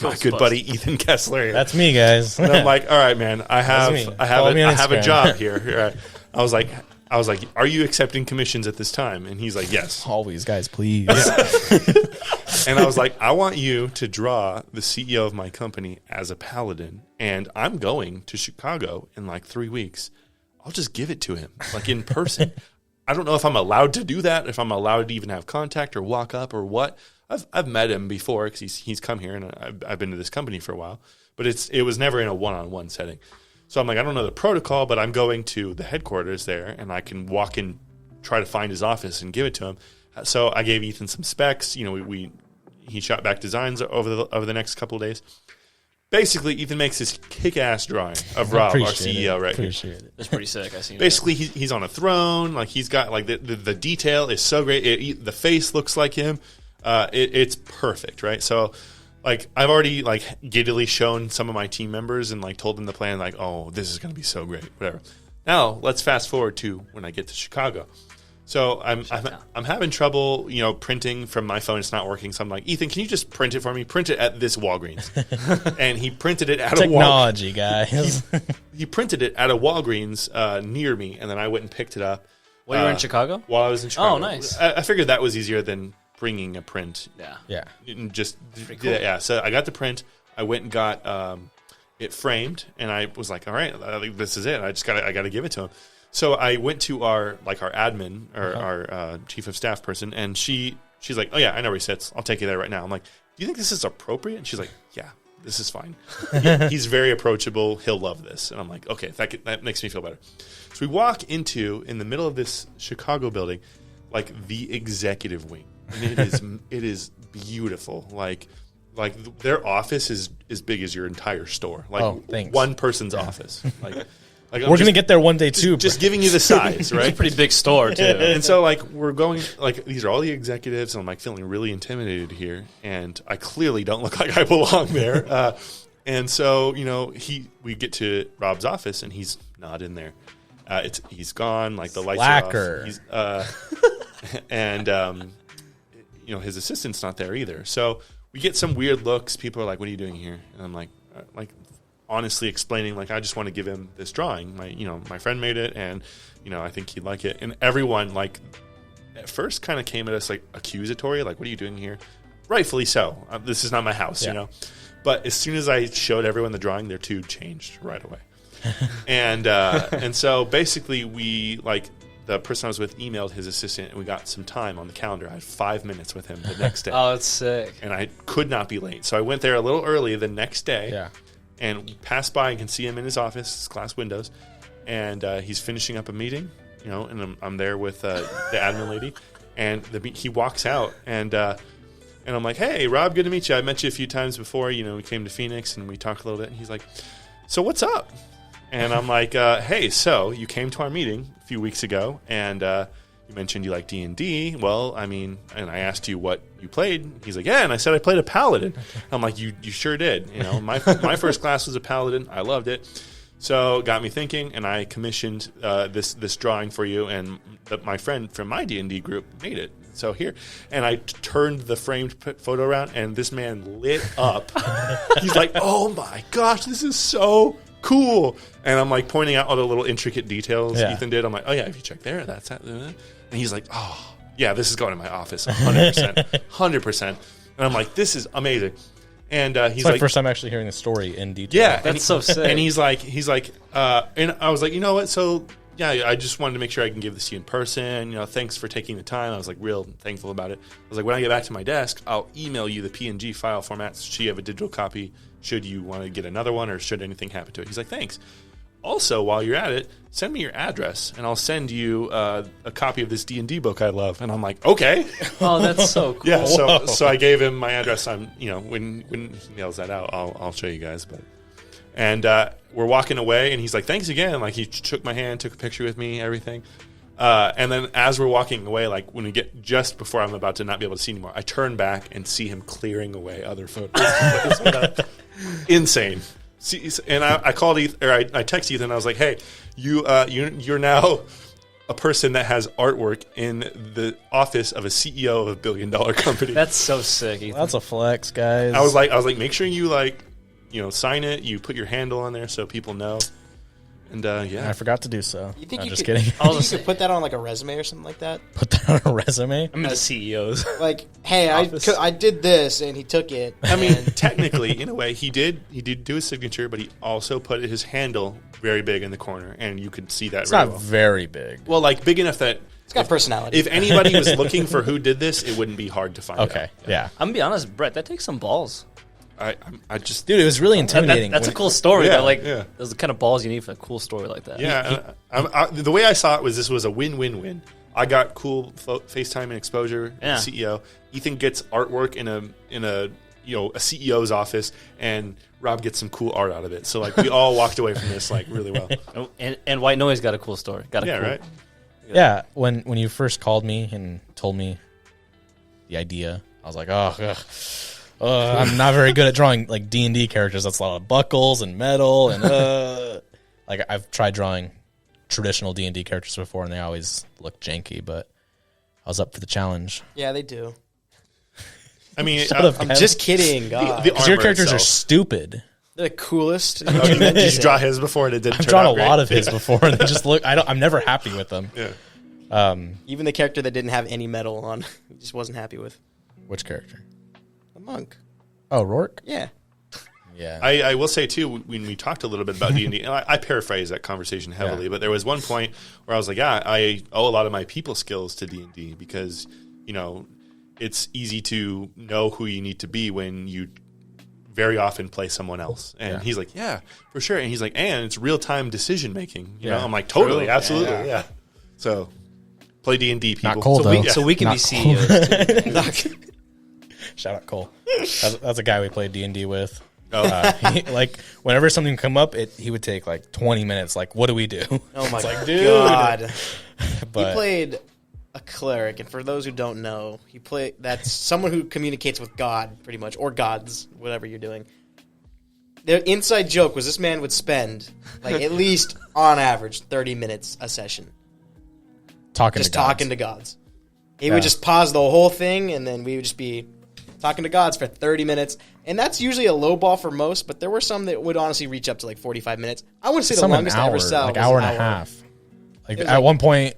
My good buddy Ethan Kessler. That's me, guys. And I'm like, all right, man. I have a Instagram. job here. I was I was like, "Are you accepting commissions at this time?" And he's like, "Yes." Always, guys, please. And I was like, "I want you to draw the CEO of my company as a paladin, and I'm going to Chicago in like 3 weeks. I'll just give it to him, like in person." I don't know if I'm allowed to do that, if I'm allowed to even have contact or walk up or what. I've met him before because he's come here and I've been to this company for a while, but it was never in a one-on-one setting. So I'm like, I don't know the protocol, but I'm going to the headquarters there, and I can walk in, try to find his office and give it to him. So I gave Ethan some specs. You know, he shot back designs over the next couple of days. Basically, Ethan makes this kick-ass drawing of Rob, our CEO, right here. It's pretty sick. I seen. Basically, he's on a throne. Like he's got like the detail is so great. The face looks like him. It's perfect, right? So, like I've already like giddily shown some of my team members and like told them the plan. Like, oh, this is going to be so great. Whatever. Now let's fast forward to when I get to Chicago. So I'm having trouble, you know, printing from my phone. It's not working. So I'm like, Ethan, can you just print it for me? Print it at this Walgreens. And he printed it at technology, guys. He printed it at a Walgreens near me, and then I went and picked it up. While you were in Chicago? While I was in Chicago. Oh, nice. I figured that was easier than bringing a print. Yeah. And just do that. Yeah. So I got the print. I went and got it framed, and I was like, all right, this is it. I got to give it to him. So I went to our admin or our chief of staff person, and she's like, "Oh yeah, I know where he sits. I'll take you there right now." I'm like, "Do you think this is appropriate?" And she's like, "Yeah, this is fine. He's very approachable. He'll love this." And I'm like, "Okay, that makes me feel better." So we walk in the middle of this Chicago building, like the executive wing, and it is beautiful. Like their office is as big as your entire store. Like one person's office. Like we're going to get there one day, too. Just giving you the size, right? It's a pretty big store, too. And so, like, we're going, like, these are all the executives, and I'm, like, feeling really intimidated here, and I clearly don't look like I belong there. And so, you know, we get to Rob's office, and he's not in there. He's gone, like, the lights are off. And, you know, his assistant's not there either. So we get some weird looks. People are like, "What are you doing here?" And I'm like, honestly explaining, like, I just want to give him this drawing. My friend made it, and, you know, I think he'd like it. And everyone, like, at first kind of came at us, like, accusatory, like, "What are you doing here?" Rightfully so. This is not my house, you know. But as soon as I showed everyone the drawing, their tune changed right away. And so basically we, like, the person I was with emailed his assistant, and we got some time on the calendar. I had 5 minutes with him the next day. Oh, that's sick. And I could not be late. So I went there a little early the next day. Yeah. And passed by and can see him in his office, his glass windows, and he's finishing up a meeting, you know, and I'm there with the admin lady, and he walks out, and I'm like, "Hey, Rob, good to meet you. I met you a few times before, you know, we came to Phoenix, and we talked a little bit," and he's like, "So what's up?" And I'm like, "Hey, so you came to our meeting a few weeks ago, and you mentioned you like D&D. Well, I mean, and I asked you what you played." He's like, "Yeah," and I said I played a paladin. I'm like, you sure did. You know, my first class was a paladin. I loved it. So it got me thinking, and I commissioned this drawing for you, and my friend from my D&D group made it. So here, and I turned the framed photo around, and this man lit up. He's like, "Oh my gosh, this is so cool!" And I'm like pointing out all the little intricate details Ethan did. I'm like, "Oh yeah, if you check there, that's that." And he's like, "Oh yeah, this is going to my office, 100%, 100%." And I'm like, "This is amazing." And he's it's like, my first time actually hearing the story in detail. "Yeah, that's so sick." And he's like, and I was like, "You know what? So yeah, I just wanted to make sure I can give this to you in person. You know, thanks for taking the time." I was like real thankful about it. I was like, "When I get back to my desk, I'll email you the PNG file formats so you have a digital copy should you want to get another one or should anything happen to it." He's like, "Thanks. Also, while you're at it, send me your address, and I'll send you a copy of this D&D book I love." And I'm like, "Okay." Oh, that's so cool. Yeah, so I gave him my address. When he nails that out, I'll show you guys. And we're walking away, and he's like, "Thanks again." Like, he shook my hand, took a picture with me, everything. And then as we're walking away, like when we get just before I'm about to not be able to see anymore, I turn back and see him clearing away other photos. Insane. And I called Ethan, or I texted Ethan, and I was like, "Hey, you're now a person that has artwork in the office of a CEO of $1 billion company." That's so sick, Ethan. That's a flex, guys. I was like, make sure you sign it. You put your handle on there so people know. And I forgot to do so. You think I'm you just could, kidding. You could put that on like a resume or something like that? Put that on a resume? I'm the CEOs. Like, hey, I did this, and he took it. I mean, technically, in a way, he did do his signature, but he also put his handle very big in the corner, and you could see that It's very not well. very big. Well, like big enough that It's got personality. if anybody was looking for who did this, it wouldn't be hard to find out. Okay, yeah. I'm gonna be honest, Brett. That takes some balls. I just Dude, it was really intimidating. That's a cool story. Yeah, though. Like, yeah. those are the kind of balls you need for a cool story like that. the way I saw it was this was a win-win-win. I got cool FaceTime and exposure with Yeah. the CEO. Ethan gets artwork in a CEO's office, and Rob gets some cool art out of it. So like we all walked away from this like really well. Oh, and White Noise got a cool story. Got a Yeah, cool, right. Yeah, when you first called me and told me the idea, I was like, I'm not very good at drawing like D&D characters. That's a lot of buckles and metal and like I've tried drawing traditional D&D characters before, and they always look janky. But I was up for the challenge. Yeah, they do. I mean, I'm just kidding. God. Because your characters are stupid. They're the coolest. Did you draw his before and it didn't I've turn drawn out a great? lot of his before, and they just look. I'm never happy with them. Yeah. Even the character that didn't have any metal on, he just wasn't happy with. Which character? The monk. Oh, Rourke. Yeah. Yeah. I will say too, when we talked a little bit about D&D, and I paraphrase that conversation heavily, but there was one point where I was like, yeah, I owe a lot of my people skills to D&D because, it's easy to know who you need to be when you very often play someone else. And he's like, yeah, for sure. And he's like, and it's real-time decision-making. You know, I'm like, totally, absolutely, yeah. So, play D&D, people. Not Cole, though. So we can Not be CEOs. Shout out Cole. That's a guy we played D&D with. Oh. Like whenever something would come up, he would take like 20 minutes. Like, what do we do? Oh my dude. God. But He played a cleric, and for those who don't know, that's someone who communicates with God, pretty much, or gods, whatever you're doing. The inside joke was this man would spend, like, at least, on average, 30 minutes a session. talking Talking to gods. He would just pause the whole thing, and then we would just be talking to gods for 30 minutes. And that's usually a low ball for most, but there were some that would honestly reach up to like 45 minutes. I wouldn't say the longest I ever saw like was hour an and a half. Like was at like- one point,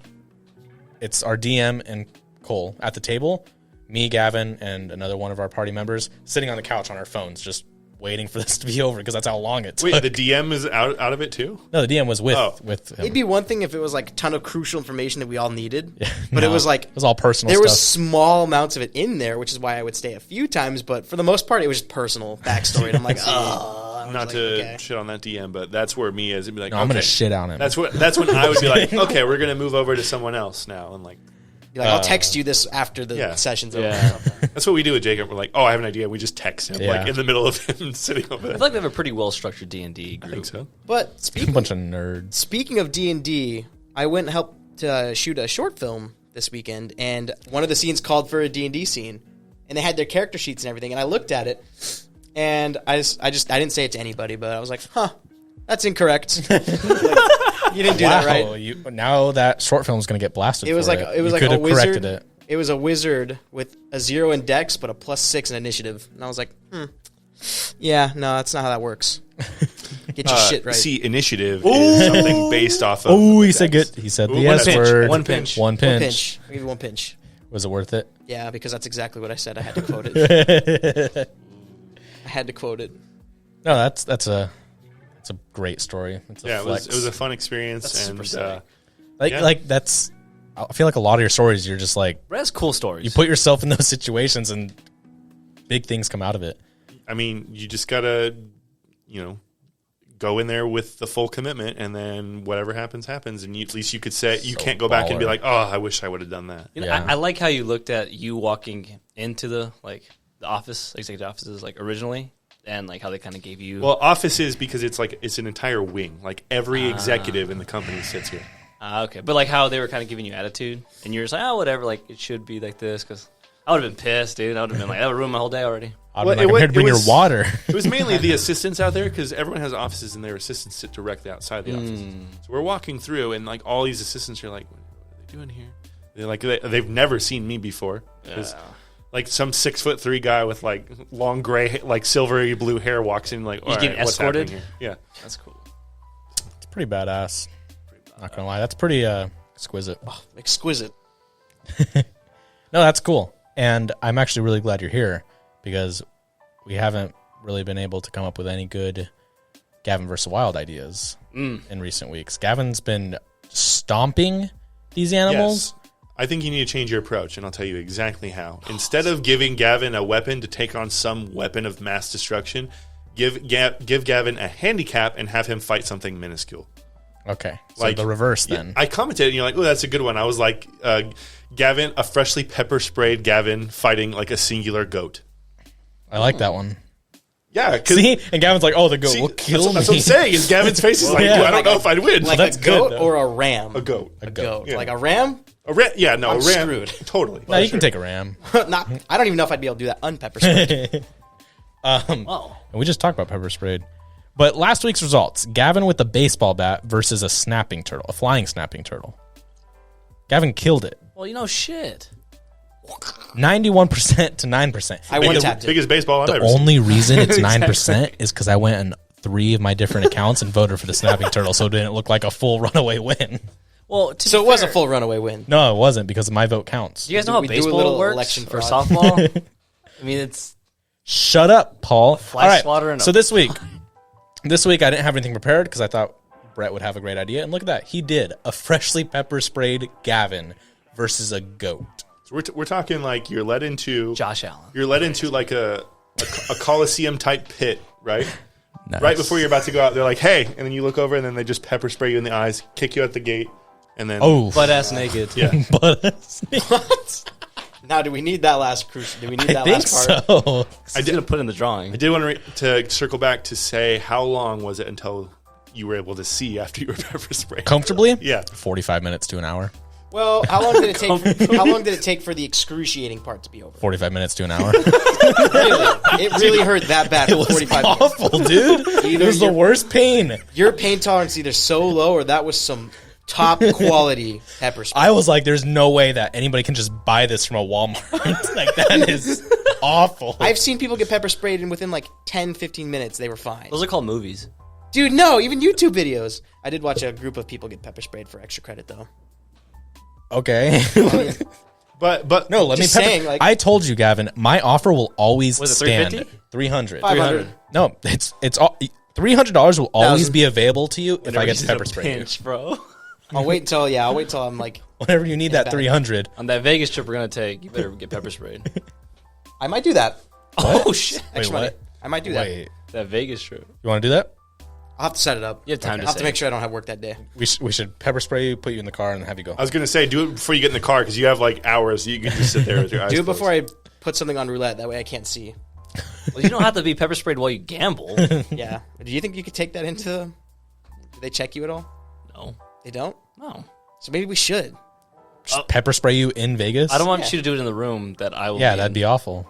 it's our DM and Cole at the table, me, Gavan, and another one of our party members sitting on the couch on our phones, just waiting for this to be over because that's how long it took. Wait, the DM is out of it too? No, the DM was with him. It'd be one thing if it was like a ton of crucial information that we all needed, but it No, was like it was all personal There stuff. was small amounts of it in there, which is why I would stay a few times. But for the most part, it was just personal backstory. And I'm like, Not to shit on that DM, but that's where me is. It'd be like, No, I'm gonna shit on him. That's when I would be like, okay, we're gonna move over to someone else now, and like Be like, I'll text you this after the session's over. Yeah. that's what we do with Jacob. We're like, oh, I have an idea. We just text him Yeah. like in the middle of him sitting over I there. feel like we have a pretty well structured D&D group. I think so. But a bunch of nerds. speaking of D&D, I went and helped shoot a short film this weekend, and one of the scenes called for a D&D scene, and they had their character sheets and everything, and I looked at it, and I didn't say it to anybody, but I was like, huh, that's incorrect. You didn't do that right. Now that short film is going to get blasted. It was for like it was like could a have corrected wizard. it. It was a wizard with a 0 in Dex, but a +6 in Initiative, and I was like, yeah, no, that's not how that works. Get your shit right. See, initiative is something based off of. Oh, he said good. He said the one S pinch. word. One pinch. One One pinch. pinch. I'll give you one pinch. Was it worth it? Yeah, because that's exactly what I said. I had to quote it. I had to quote it. No, that's a great story. It's a Yeah, it flex. was a fun experience, That's and super sick. like that's. I feel like a lot of your stories, you're just like Brett has cool stories. you put yourself in those situations and big things come out of it. I mean, you just gotta, go in there with the full commitment, and then whatever happens, happens. And at least you could say you can't go back and be baller. like, "Oh, I wish I would have done that." You know, Yeah. I like how you looked at you walking into the office, executive offices, originally, and how they kind of gave you. Well, offices because it's an entire wing. Like every executive in the company sits here. Okay, but how they were kind of giving you attitude, and you're just like, oh, whatever, it should be like this, because I would have been pissed, dude. I would have been like, that would ruin my whole day already. I'm Well, like, I'm here to bring your water. It was mainly the assistants out there because everyone has offices and their assistants sit directly outside the office. So we're walking through and all these assistants are like, what are they doing here? They're they've never seen me before. Some 6'3" guy with long gray, silvery blue hair walks in all getting right, what's escorted? happening here? Yeah. That's cool. pretty badass. Not gonna lie, that's pretty exquisite. Oh, exquisite. No, that's cool. And I'm actually really glad you're here because we haven't really been able to come up with any good Gavan vs. Wild ideas in recent weeks. Gavin's been stomping these animals. Yes. I think you need to change your approach, and I'll tell you exactly how. Instead of giving Gavan a weapon to take on some weapon of mass destruction, give Gavan a handicap and have him fight something minuscule. Okay, so the reverse then. I commented, and you're like, oh, that's a good one. I was like, Gavan, a freshly pepper-sprayed Gavan fighting like a singular goat. I like that one. Yeah. See? And Gavin's like, oh, the goat will kill me. That's what I'm saying. Is Gavin's face is like, I don't know if I'd win. Like that's a goat good, or a ram? A goat. A goat. Yeah. Like a ram? Yeah, no, I'm a ram. screwed. Totally. No, you can take a ram. I don't even know if I'd be able to do that unpepper sprayed. And we just talked about pepper sprayed. But last week's results, Gavan with a baseball bat versus a snapping turtle, a flying snapping turtle. Gavan killed it. Well, shit. 91% to 9%. I one-tapped it. Biggest baseball I've The ever seen. only reason it's 9% is because I went on 3 of my different accounts and voted for the snapping turtle, so it didn't look like a full runaway win. Well, So it was a full runaway win. No, it wasn't because my vote counts. Do you guys know how We do a baseball little works election for fraud. softball? I mean, it's Shut up, Paul. fly All right, swatter and so a- this week I didn't have anything prepared because I thought Brett would have a great idea. And look at that. He did a freshly pepper sprayed Gavan versus a goat. So we're talking like you're led into Josh Allen. You're led into like a Coliseum type pit, right? Nice. Right before you're about to go out, they're like, "Hey," and then you look over, and then they just pepper spray you in the eyes, kick you at the gate, and then Butt ass naked. yeah. But Now, do we need that last cruise? Do we need that I think last part? so. I did put in the drawing. I did want to circle back to say how long was it until you were able to see after you were pepper sprayed? Comfortably? Yeah. 45 minutes to an hour. Well, how long did it take? How long did it take for the excruciating part to be over? 45 minutes to an hour. Really, it really hurt that bad. For 45 minutes. Awful, dude. It was the your- worst pain. Your pain tolerance is either so low or that was some top quality pepper spray. I was like, there's no way that anybody can just buy this from a Walmart. Like, that is awful. I've seen people get pepper sprayed and within like 10, 15 minutes they were fine. Those are called movies. Dude, no, even YouTube videos. I did watch a group of people get pepper sprayed for extra credit though. Okay. But No, let me Just pepper. saying, like- I told you, Gavin, my offer will always Was it stand. 350? 300. 500. No, it's all $300 will always 1,000. be available to you if I Whenever get he's to in a pepper spray you. pinch, bro. I'll wait until I'm like, Whenever you need that bad. 300. On that Vegas trip we're gonna take, you better get pepper sprayed. I might do that. Oh shit! Wait, Extra money. what? I might do that. Wait, That Vegas trip. you want to do that? I'll have to set it up. You have time to I'll have to save. make sure I don't have work that day. We should pepper spray you, put you in the car, and have you go. I was gonna say, do it before you get in the car because you have like hours. You can just sit there with your eyes. Do it closed. before I put something on roulette. That way I can't see. Well, you don't have to be pepper sprayed while you gamble. Yeah. Do you think you could take that into? Do they check you at all? No, They don't. no. So maybe we should. Just pepper spray you in Vegas? I don't want Yeah. you to do it in the room that I will. Yeah, be that'd in. be awful.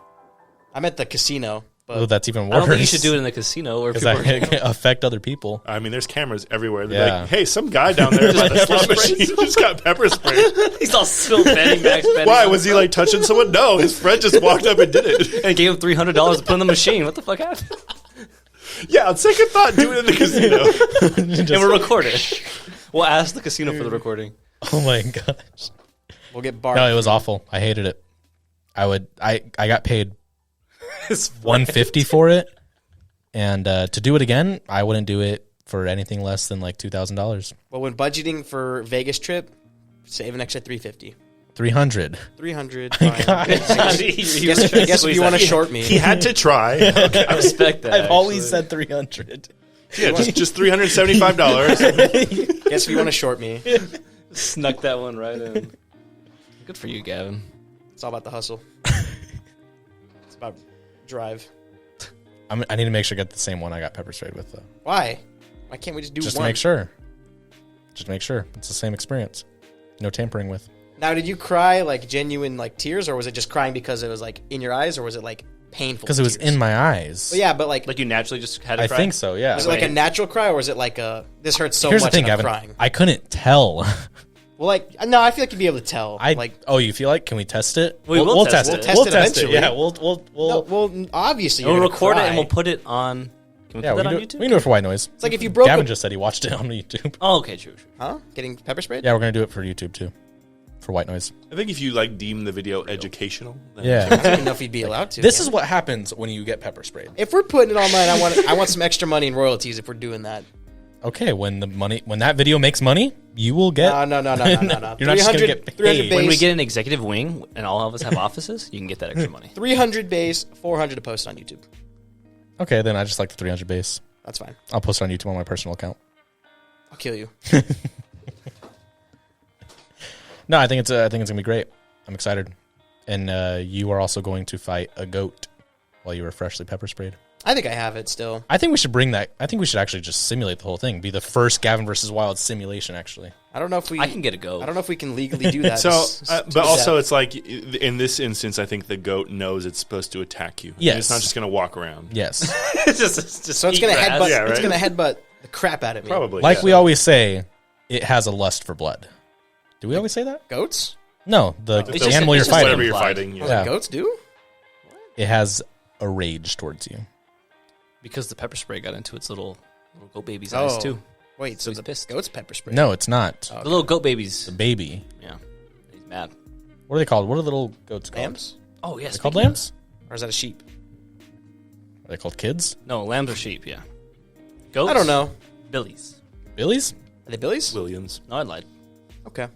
I'm at the casino, but Oh, that's even worse. I don't think you should do it in the casino where because people are that can affect other people. I mean, there's cameras everywhere. They're Yeah. like, "Hey, some guy down there by the slot machine just got pepper sprayed." He's all still betting, max betting. Why was he like touching someone? No, his friend just walked up and did it. And gave him $300 to put in the machine. What the fuck happened? Yeah, on second thought, do it in the casino. And we'll record it. We'll ask the casino for the recording. Oh my gosh. we'll get barred. No, it was awful. I hated it. I got paid $150 for it, and to do it again, I wouldn't do it for anything less than like $2,000. Well, when budgeting for Vegas trip, save an extra $350. $300. $300. I Guess if you want to short me. He had to try. I respect that. I've always said $300. Yeah, just $375. Guess if you want to short me. Snuck that one right in. Good for you, Gavin. It's all about the hustle. It's about drive. I need to make sure I get the same one I got pepper sprayed with, though. Why? Why can't we just do Just one? to make sure. Just make sure. It's the same experience. No tampering with. Now, did you cry like genuine like tears, or was it just crying because it was like in your eyes, or was it like painful? Because it was tears? in my eyes. Well, yeah, but like Like you naturally just had to I cry? think so, yeah. was it like a natural cry, or was it like a this hurts so Here's much the thing, and I'm Gavin. crying? I couldn't tell. Well, like no, I feel like you'd be able to tell. Oh, you feel like? Can we test it? We will test it. We'll test it eventually. Yeah, we'll no, well, obviously And you're we'll gonna record it cry. and we'll put it on. Can Can we Yeah, put we that can on do it. YouTube? We can do it for White Noise. It's like if you broke Gavin a, just said he watched it on YouTube. Oh, okay, true. huh? Getting pepper sprayed? Yeah, we're gonna do it for YouTube too, for White Noise. I think if you like deem the video educational, then I Yeah. don't even know if he'd be allowed to. This is what happens when you get pepper sprayed. If we're putting it online, I want some extra money in royalties if we're doing that. Okay, when that video makes money, you will get. No. You're not just gonna get 300 paid. When we base, get an executive wing and all of us have offices, you can get that extra money. 300 base, 400 to post on YouTube. Okay, then I just like the 300 base. That's fine. I'll post it on YouTube on my personal account. I'll kill you. No, I think it's gonna be great. I'm excited, and you are also going to fight a goat while you were freshly pepper sprayed. I think I have it still. I think we should bring that. I think we should actually just simulate the whole thing. Be the first Gavin versus Wild simulation. Actually, I don't know if we. I can get a goat. I don't know if we can legally do that. So, Just but to also, that. it's like in this instance, I think the goat knows it's supposed to attack you. Yes. It's not just going to walk around. yes. it's just so it's gonna eat grass. headbutt. Yeah, It's right? gonna headbutt the crap out of me. Probably. Like yeah. we always say, it has a lust for blood. Do we always say that? Goats? No, the It's just- animal you're it's just fighting. Whatever you're implied. fighting. Oh, Yeah. goats do? It has a rage towards you. Because the pepper spray got into its little goat baby's Oh. eyes too. Wait, so he's the pissed. goat's pepper spray? No, it's not. Oh. The little goat babies. The baby. Yeah, he's mad. What are they called? What are little goats called? Lambs? Oh yes, Are they called lambs? Or is that a sheep? Are they called kids? No, lambs are sheep. Yeah, goats. I don't know. Billies. Billies? Are they billies? Williams. No, I lied. Okay.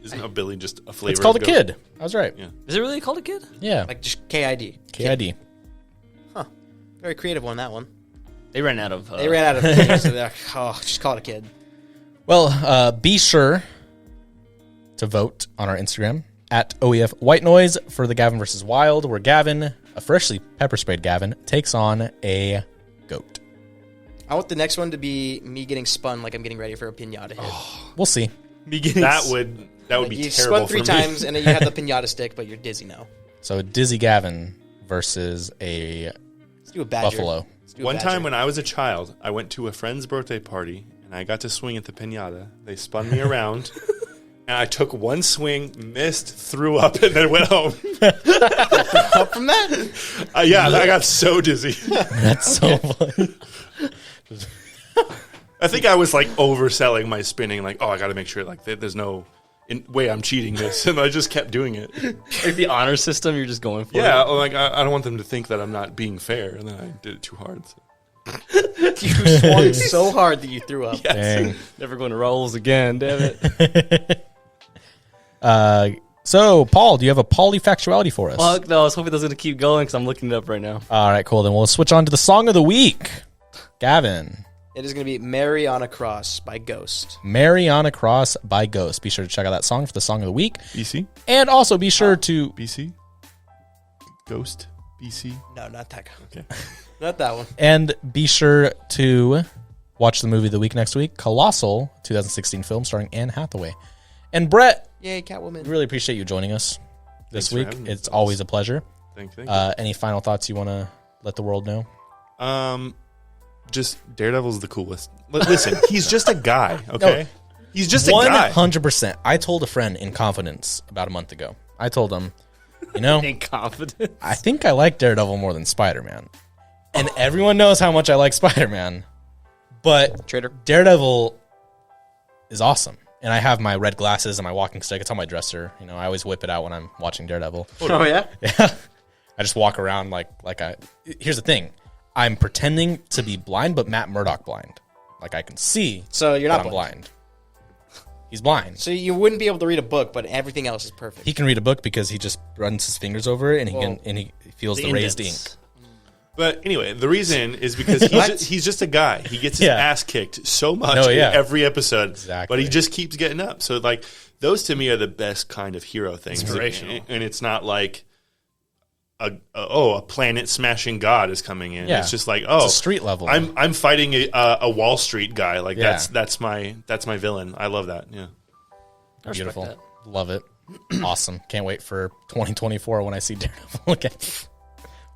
Isn't a Billy just a flavor? It's called a of goat? kid. I was right. Yeah. Is it really called a kid? Yeah. Like just KID. KID. Very creative one, that one. They ran out of. They ran out of things, so they're like, oh, just call it a kid. Well, be sure to vote on our Instagram at OEF White Noise for the Gavin versus Wild, where Gavin, a freshly pepper sprayed Gavin, takes on a goat. I want the next one to be me getting spun like I'm getting ready for a pinata hit. We'll see. That would Like be you terrible spun 3 for me. times and then you have the pinata stick, but you're dizzy now. So Dizzy Gavin versus a Let's do a badger. buffalo. Let's do a One badger. time when I was a child, I went to a friend's birthday party and I got to swing at the pinata. They spun me around and I took one swing, missed, threw up, and then went home. up from that. Yeah, I got so dizzy. That's so funny. I think I was like overselling my spinning. Like, oh, I got to make sure like there's no way I'm cheating this, and I just kept doing it. Like the honor system, you're just going for. Yeah, it. like I don't want them to think that I'm not being fair, and then I did it too hard. So. You swung so hard that you threw up. Dang. Never going to rolls again. Damn it. So, Paul, do you have a polyfactuality for us? Fuck no. I was hoping that was going to keep going because I'm looking it up right now. All right, cool. Then we'll switch on to the song of the week. Gavin. It is going to be Mary on a Cross by Ghost. Mary on a Cross by Ghost. Be sure to check out that song for the song of the week. BC? And also be sure to... BC? Ghost? BC? No, not that guy. Okay. Not that one. And be sure to watch the movie of the week next week, Colossal, 2016 film starring Anne Hathaway. And Brett, Yay, Catwoman. we really appreciate you joining us this Thanks for week. having me. It's always a pleasure. Thank you. Any final thoughts you want to let the world know? Just Daredevil's the coolest. Listen, he's just a guy, okay? He's just a guy. 100%. I told a friend in confidence about a month ago. I told him, you know, In confidence. I think I like Daredevil more than Spider-Man. And everyone knows how much I like Spider-Man. But Trader. Daredevil is awesome. And I have my red glasses and my walking stick. It's on my dresser. You know, I always whip it out when I'm watching Daredevil. Oh, yeah? Yeah. I just walk around like I... Here's the thing. I'm pretending to be blind, but Matt Murdock blind. Like I can see, So you're but not I'm blind. blind. He's blind. So you wouldn't be able to read a book, but everything else is perfect. He can read a book because he just runs his fingers over it and Whoa. he feels the raised ink. indents. But anyway, the reason is because he's just a guy. He gets his Yeah. ass kicked so much No, yeah. in every episode. Exactly. But he just keeps getting up. So like those to me are the best kind of hero things. Inspirational. And it's not like a planet smashing god is coming in. Yeah. It's just like, It's a street level. I'm fighting a Wall Street guy. Like Yeah. that's my villain. I love that. Yeah. I respect Beautiful. that. Love it. Awesome. Can't wait for 2024 when I see Daredevil again.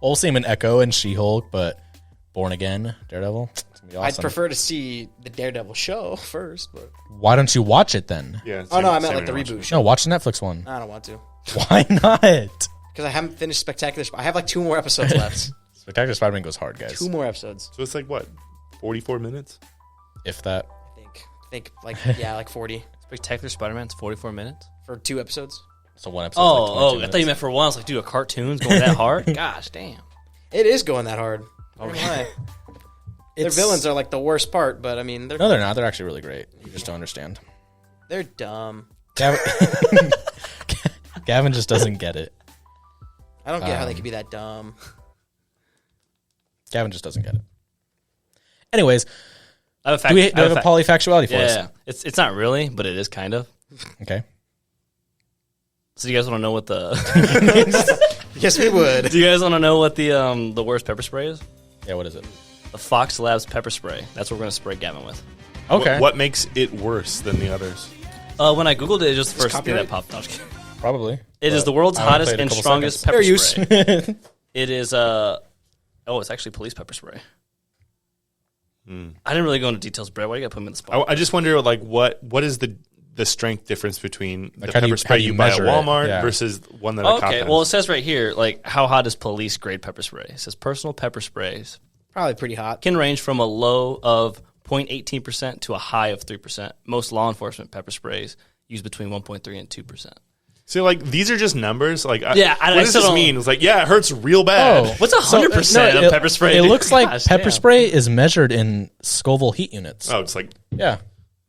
Well, we'll see him in Echo and She-Hulk, but Born Again, Daredevil, it's gonna be awesome. I'd prefer to see the Daredevil show first, but Why don't you watch it then? Yeah. oh no, I meant same like the here. reboot show. No, watch the Netflix one. I don't want to Why not? because I haven't finished Spectacular. I have like 2 more episodes left. Spectacular Spider-Man goes hard, guys. 2 more episodes. So it's like what, 44 minutes? If that. I think like 40 Spectacular Spider-Man's 44 minutes. for 2 episodes. So one episode. Like 22 I minutes. thought you meant for one. I was like, dude, a cartoon's going that hard? Gosh, damn. It is going that hard. Okay. Their villains are like the worst part, but I mean, No, they're not. They're actually really great. You just don't understand. they're dumb. Gavin just doesn't get it. I don't get how they could be that dumb. Gavin just doesn't get it. Anyways, I have a fact. do we have a polyfactuality for yeah, us? it's not really, but it is kind of. Okay. So do you guys want to know what the? Yes, we would. Do you guys want to know what the worst pepper spray is? Yeah, what is it? The Fox Labs pepper spray. That's what we're gonna spray Gavin with. Okay. What makes it worse than the others? When I googled it, it's just the first thing copyright? that popped up. Probably. It is the world's I only hottest played a and couple strongest seconds. pepper Fair use. spray. It is it's actually police pepper spray. I didn't really go into details, Brett. Why do you got to put me in the spot? I just wonder, like, what is the strength difference between the how do you- pepper spray how do you you buy at measure it? Walmart Yeah. versus one that a cop Okay, has? well, it says right here, like, how hot is police grade pepper spray? It says personal pepper sprays Probably pretty hot. can range from a low of 0.18% to a high of 3%. Most law enforcement pepper sprays use between 1.3 and 2%. So, like, these are just numbers. Like, I what does still this don't- mean? It's like, yeah, it hurts real bad. What's 100% of pepper spray? It dude? looks like Gosh, pepper damn. spray is measured in Scoville heat units. Oh, it's like, Yeah.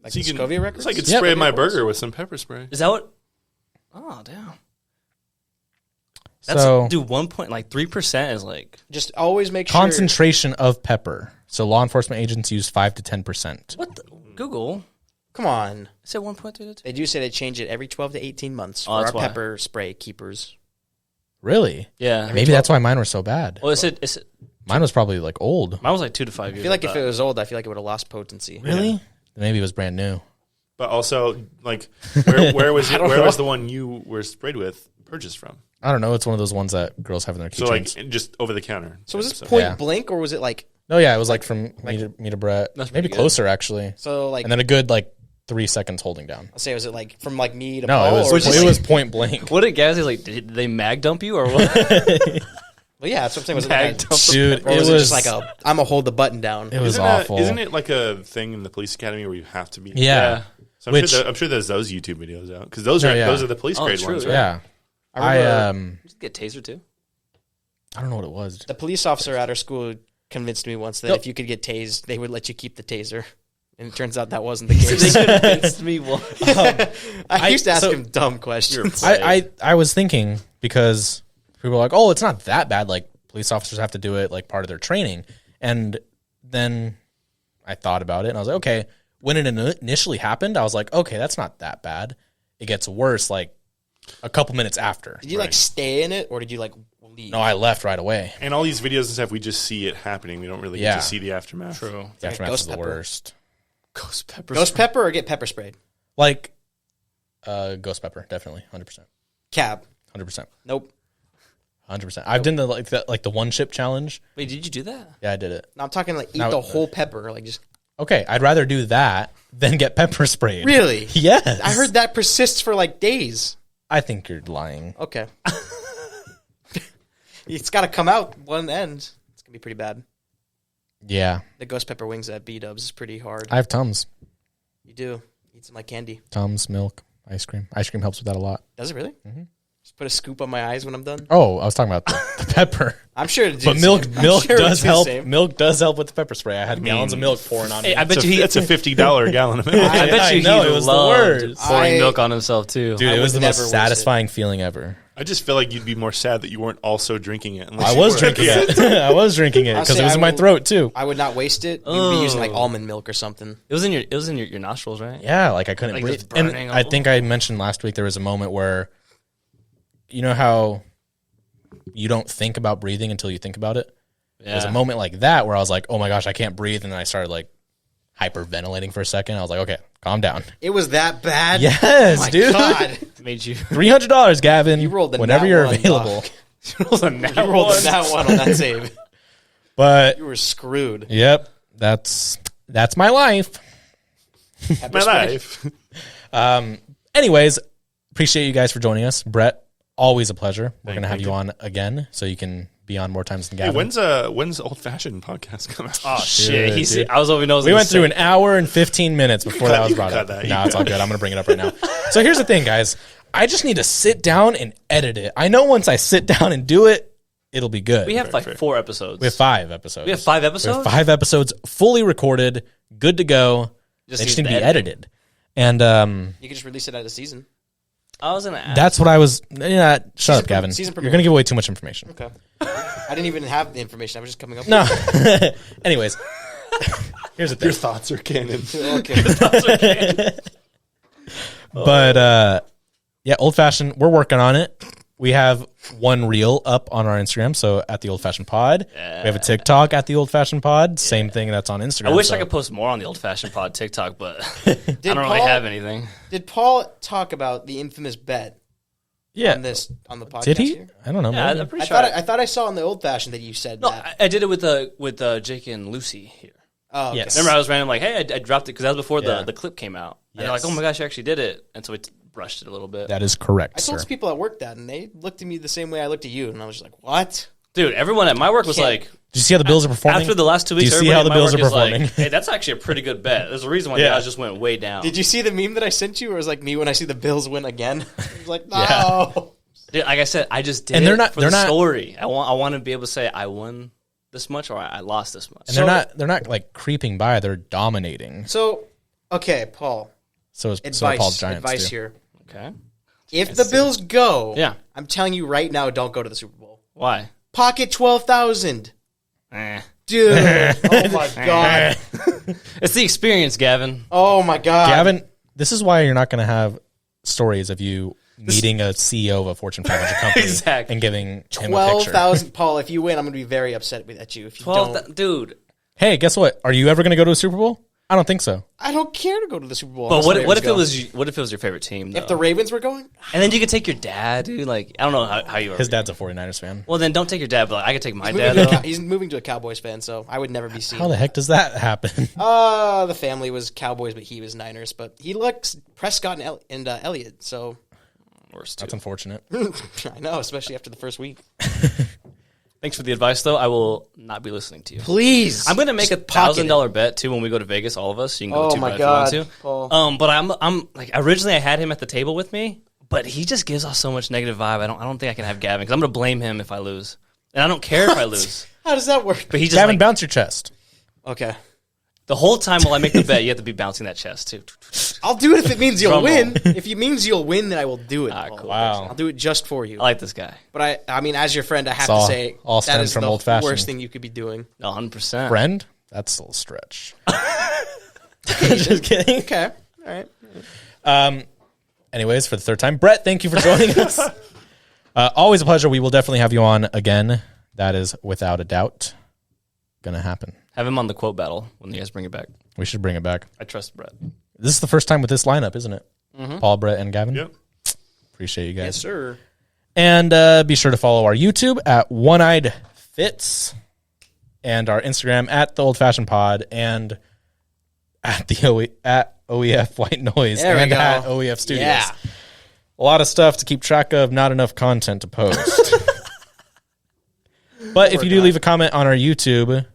Like so you the can, Scovia records? it's like it's Yep. spraying my burger with some pepper spray. Is that what? Oh, damn. That's, So dude, 3% is like, Just always make sure. concentration of pepper. So law enforcement agents use 5 to 10%. what the? Google. Come on. It said 1.3 to 2. They do say they change it every 12 to 18 months for Oh, our that's why. pepper spray keepers. Really? Yeah. Maybe that's why mine were so bad. Well, it's Mine was probably like old. mine was like 2 to 5 years. I feel like if it was old, I feel like it would have lost potency. Really? Maybe it was brand new. But also, like, where was it? Where know. was the one you were sprayed with purchased from? I don't know. It's one of those ones that girls have in their So, like, keychains. just over the counter. So was this So- point Yeah. blank or was it like, No, yeah, it was like from me to Brett. That's Maybe pretty good. closer actually. so like, And then a good like 3 seconds holding down. let's say, was it like from like me to No, Paul? it or was just it like- was point blank. What did Gaz say? Like, did they mag dump you or what? Well, yeah, that's what I'm saying. Was it Mag like dump. Dude, or it was was just like I'm going to hold the button down? it was Isn't awful. Isn't it like a thing in the police academy where you have to be? Yeah. So Which- I'm sure there's those YouTube videos out because those Oh, are yeah. those are the police Oh, grade true, ones, right? Yeah. I remember Did you get taser too? I don't know what it was. the police officer at our school convinced me once that Yep. if you could get tased, they would let you keep the taser. And it turns out that wasn't the case. They convinced me what? I used to ask so- him dumb questions. I was thinking because people were like, oh, it's not that bad. Like police officers have to do it like part of their training. And then I thought about it and I was like, okay, when it initially happened, I was like, okay, that's not that bad. It gets worse like a couple minutes after. Did you like stay in it or did you like leave? No, I left right away. And all these videos and stuff, we just see it happening. We don't really Yeah. get to see the aftermath. True. The aftermath ghost is the pepper. worst. Ghost pepper. Ghost pepper or get pepper sprayed? Like ghost pepper, definitely, 100%. Cab. 100%. Nope. 100%. I've done the one chip challenge. Wait, did you do that? Yeah, I did it. No, I'm talking like eat Now- the whole pepper. Like just Okay, I'd rather do that than get pepper sprayed. really. Yes. I heard that persists for like days. I think you're lying. Okay. It's got to come out one end. It's gonna be pretty bad. Yeah. The ghost pepper wings at B Dubs is pretty hard. I have Tums. You do eat some like candy. Tums, milk, ice cream. Ice cream helps with that a lot. Does it really? Just put a scoop on my eyes when I'm done. Oh, I was talking about the pepper. I'm sure. It But milk sure does do the help. same. Milk does help with the pepper spray. I had gallons of milk pouring on me. Hey, I bet you he. That's a $50 gallon of milk. I bet you know, he it was the loved worst. pouring I- milk on himself too. Dude, I it was would the never most waste it. satisfying feeling ever. I just feel like you'd be more sad that you weren't also drinking it. unless I you was were. drinking it. I was drinking it because Honestly, it was I in my will- throat too. I would not waste it. You would be using like Oh. almond milk or something. It was in your nostrils, right? Yeah, like I couldn't Like breathe. just And burning I all- think I mentioned last week there was a moment where, you know how you don't think about breathing until you think about it? Yeah. There's a moment like that where I was like, oh my gosh, I can't breathe. And then I started like hyperventilating for a second. I was like, okay, calm down. It was that bad. Yes, Oh my dude. God. Made you. $300, Gavin. You rolled the whenever nat you're one, available. Doc. You rolled that one on that save. But You were screwed. yep, that's my life. Pepper My spray. life. Anyways, appreciate you guys for joining us. Brett, always a pleasure. We're Thank going to have you. you on again so you can be on more times than Hey, Gavin. when's Old Fashioned podcast come out? Oh shit! dude. I was hoping those. We went through an hour and 15 minutes before that was brought up. that. No, it's all good. I'm going to bring it up right now. So here's the thing, guys. I just need to sit down and edit it. I know once I sit down and do it, it'll be good. We have like 4 episodes. We have 5 episodes. We have 5 We episodes. have 5 episodes fully recorded, good to go. They just need to be edited. And You can just release it out of season. I was gonna ask. that's what I was. Yeah, shut up, Gavin. season You're going to give away too much information. Okay. I didn't even have the information. I was just coming up No. with it. Anyways, here's the thing. Your thoughts are canon. Okay. But yeah, Old Fashioned, we're working on it. We have 1 reel up on our Instagram, so at the Old Fashioned Pod. We have a TikTok at the Old Fashioned Pod. Same thing that's on Instagram. I wish so. I could post more on the Old Fashioned Pod TikTok, but I don't really Paul- have anything. Did Paul talk about the infamous bet Yeah. on the podcast? Did he? Here? I don't know. Yeah, maybe. I'm pretty I sure. thought I saw on the old fashioned that you said No, that. I did it with Jake and Lucy here. Oh, okay. Yes. Remember, I was random like, hey, I dropped it because that was before Yeah. the clip came out. And they're Yes. like, oh my gosh, you actually did it. And so we brushed it a little bit. That is correct, I told sir. some people at work that, and they looked at me the same way I looked at you, and I was just like, "What?" Dude, everyone at my work was Can't- like, Did you see how the Bills are performing? after the last 2 Do you weeks, see how the everybody Bills at are my work is performing? like, hey, that's actually a pretty good bet. There's a reason why Yeah. the odds just went way down. Did you see the meme that I sent you? Where it was like me when I see the Bills win again. I was like, "No." Dude, like I said, I just did And it they're for not- the story. I want to be able to say I won this much or I lost this much. And they're not like creeping by. They're dominating. So, okay, Paul. So is so are Paul's Advice, Giants advice too. here. Okay. If the Bills go, Yeah. I'm telling you right now, don't go to the Super Bowl. Why? Pocket 12,000, Eh. dude. Oh my god. It's the experience, Gavin. Oh my god. Gavin, this is why you're not going to have stories of you meeting a CEO of a Fortune 500 company Exactly. and giving him a picture. 12,000, Paul. If you win, I'm going to be very upset at you. If you 12, don't, dude. Hey, guess what? Are you ever going to go to a Super Bowl? I don't think so. I don't care to go to the Super Bowl. But unless the what if Ravens it go. was your favorite team? Though? If the Ravens were going? and then you could take your dad, dude. Like I don't know how you are. His dad's a 49ers fan. Well, then don't take your dad, but like, I could take my Moving dad. to a Though. he's moving to a Cowboys fan, so I would never be seen. How the heck does that happen? The family was Cowboys, but he was Niners. But he likes Prescott and Elliott, so Worse too. That's unfortunate. I know, especially after the first week. Thanks for the advice, though. I will not be listening to you. Please, I'm going to make just a pocket it. $1,000 bet too when we go to Vegas. All of us. You can go Oh too, my Brad, God, if you want Paul. to. But I'm like originally I had him at the table with me, but he just gives off so much negative vibe. I don't think I can have Gavin because I'm going to blame him if I lose, and I don't care if I lose. How does that work? But he just Gavin, like, bounce your chest. Okay, the whole time while I make the bet, you have to be bouncing that chest too. I'll do it if it means you'll Drum roll. win. If it means you'll win, then I will do it. Ah, Paul. cool. Wow. I'll do it just for you. I like this guy. But I mean, as your friend, I have all- to say all that stems is from the old-fashioned. worst thing you could be doing. 100%. Friend? That's a little stretch. Just kidding. Okay, all right. Anyways, for the third time, Brett, thank you for joining us. Always a pleasure. We will definitely have you on again. That is without a doubt going to happen. Have him on the quote battle when you guys bring it back. We should bring it back. I trust Brett. This is the first time with this lineup, isn't it? Paul, Brett, and Gavin. Yep. Appreciate you guys. Yes, sir. And be sure to follow our YouTube at One-Eyed Fits and our Instagram at The Old Fashioned Pod and at OEF White Noise There we and go. at OEF Studios. Yeah. A lot of stuff to keep track of, not enough content to post. But if you do leave a comment on our YouTube,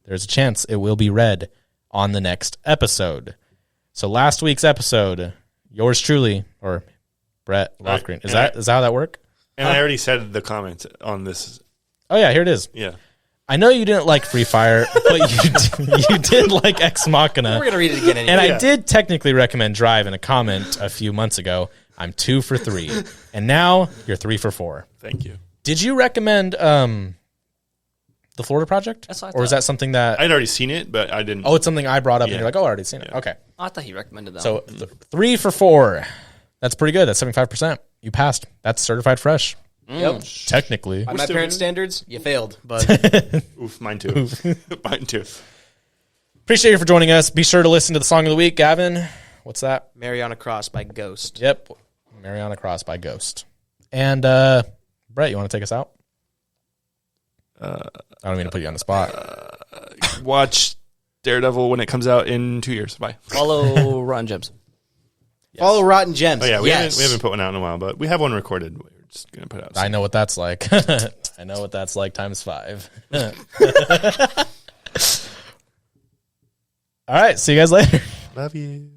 there's a chance it will be read on the next episode. So last week's episode, yours truly, or Brett Lofgren. Is that how that work? And I already said the comment on this. Oh yeah, here it is. Yeah. I know you didn't like Free Fire, but you did like Ex Machina. We're gonna read it again anyway. And I did technically recommend Drive in a comment a few months ago. I'm 2 for 3. And now you're 3 for 4. Thank you. Did you recommend the Florida Project? That's what I or is thought. that something that I'd already seen it, but I didn't. Oh, it's something I brought up and Yeah. you're like, "Oh, I already seen it." Yeah. Okay. Oh, I thought he recommended that. So 3 for 4. That's pretty good. That's 75%. You passed. That's certified fresh. Yep. Technically. By my still parents' good. standards, you failed. But Oof, mine too. Mine too. Appreciate you for joining us. Be sure to listen to the song of the week, Gavin. What's that? Mary on a Cross by Ghost. Yep. Mariana Cross by Ghost. And Brett, you want to take us out? I don't mean to put you on the spot. Watch Daredevil when it comes out in 2 years. Bye. Follow Rotten Gems. Follow Rotten Gems. Oh yeah, we yes. haven't put one out in a while, but we have one recorded. Just gonna put out. I know what that's like. I know what that's like times 5. All right, see you guys later. Love you.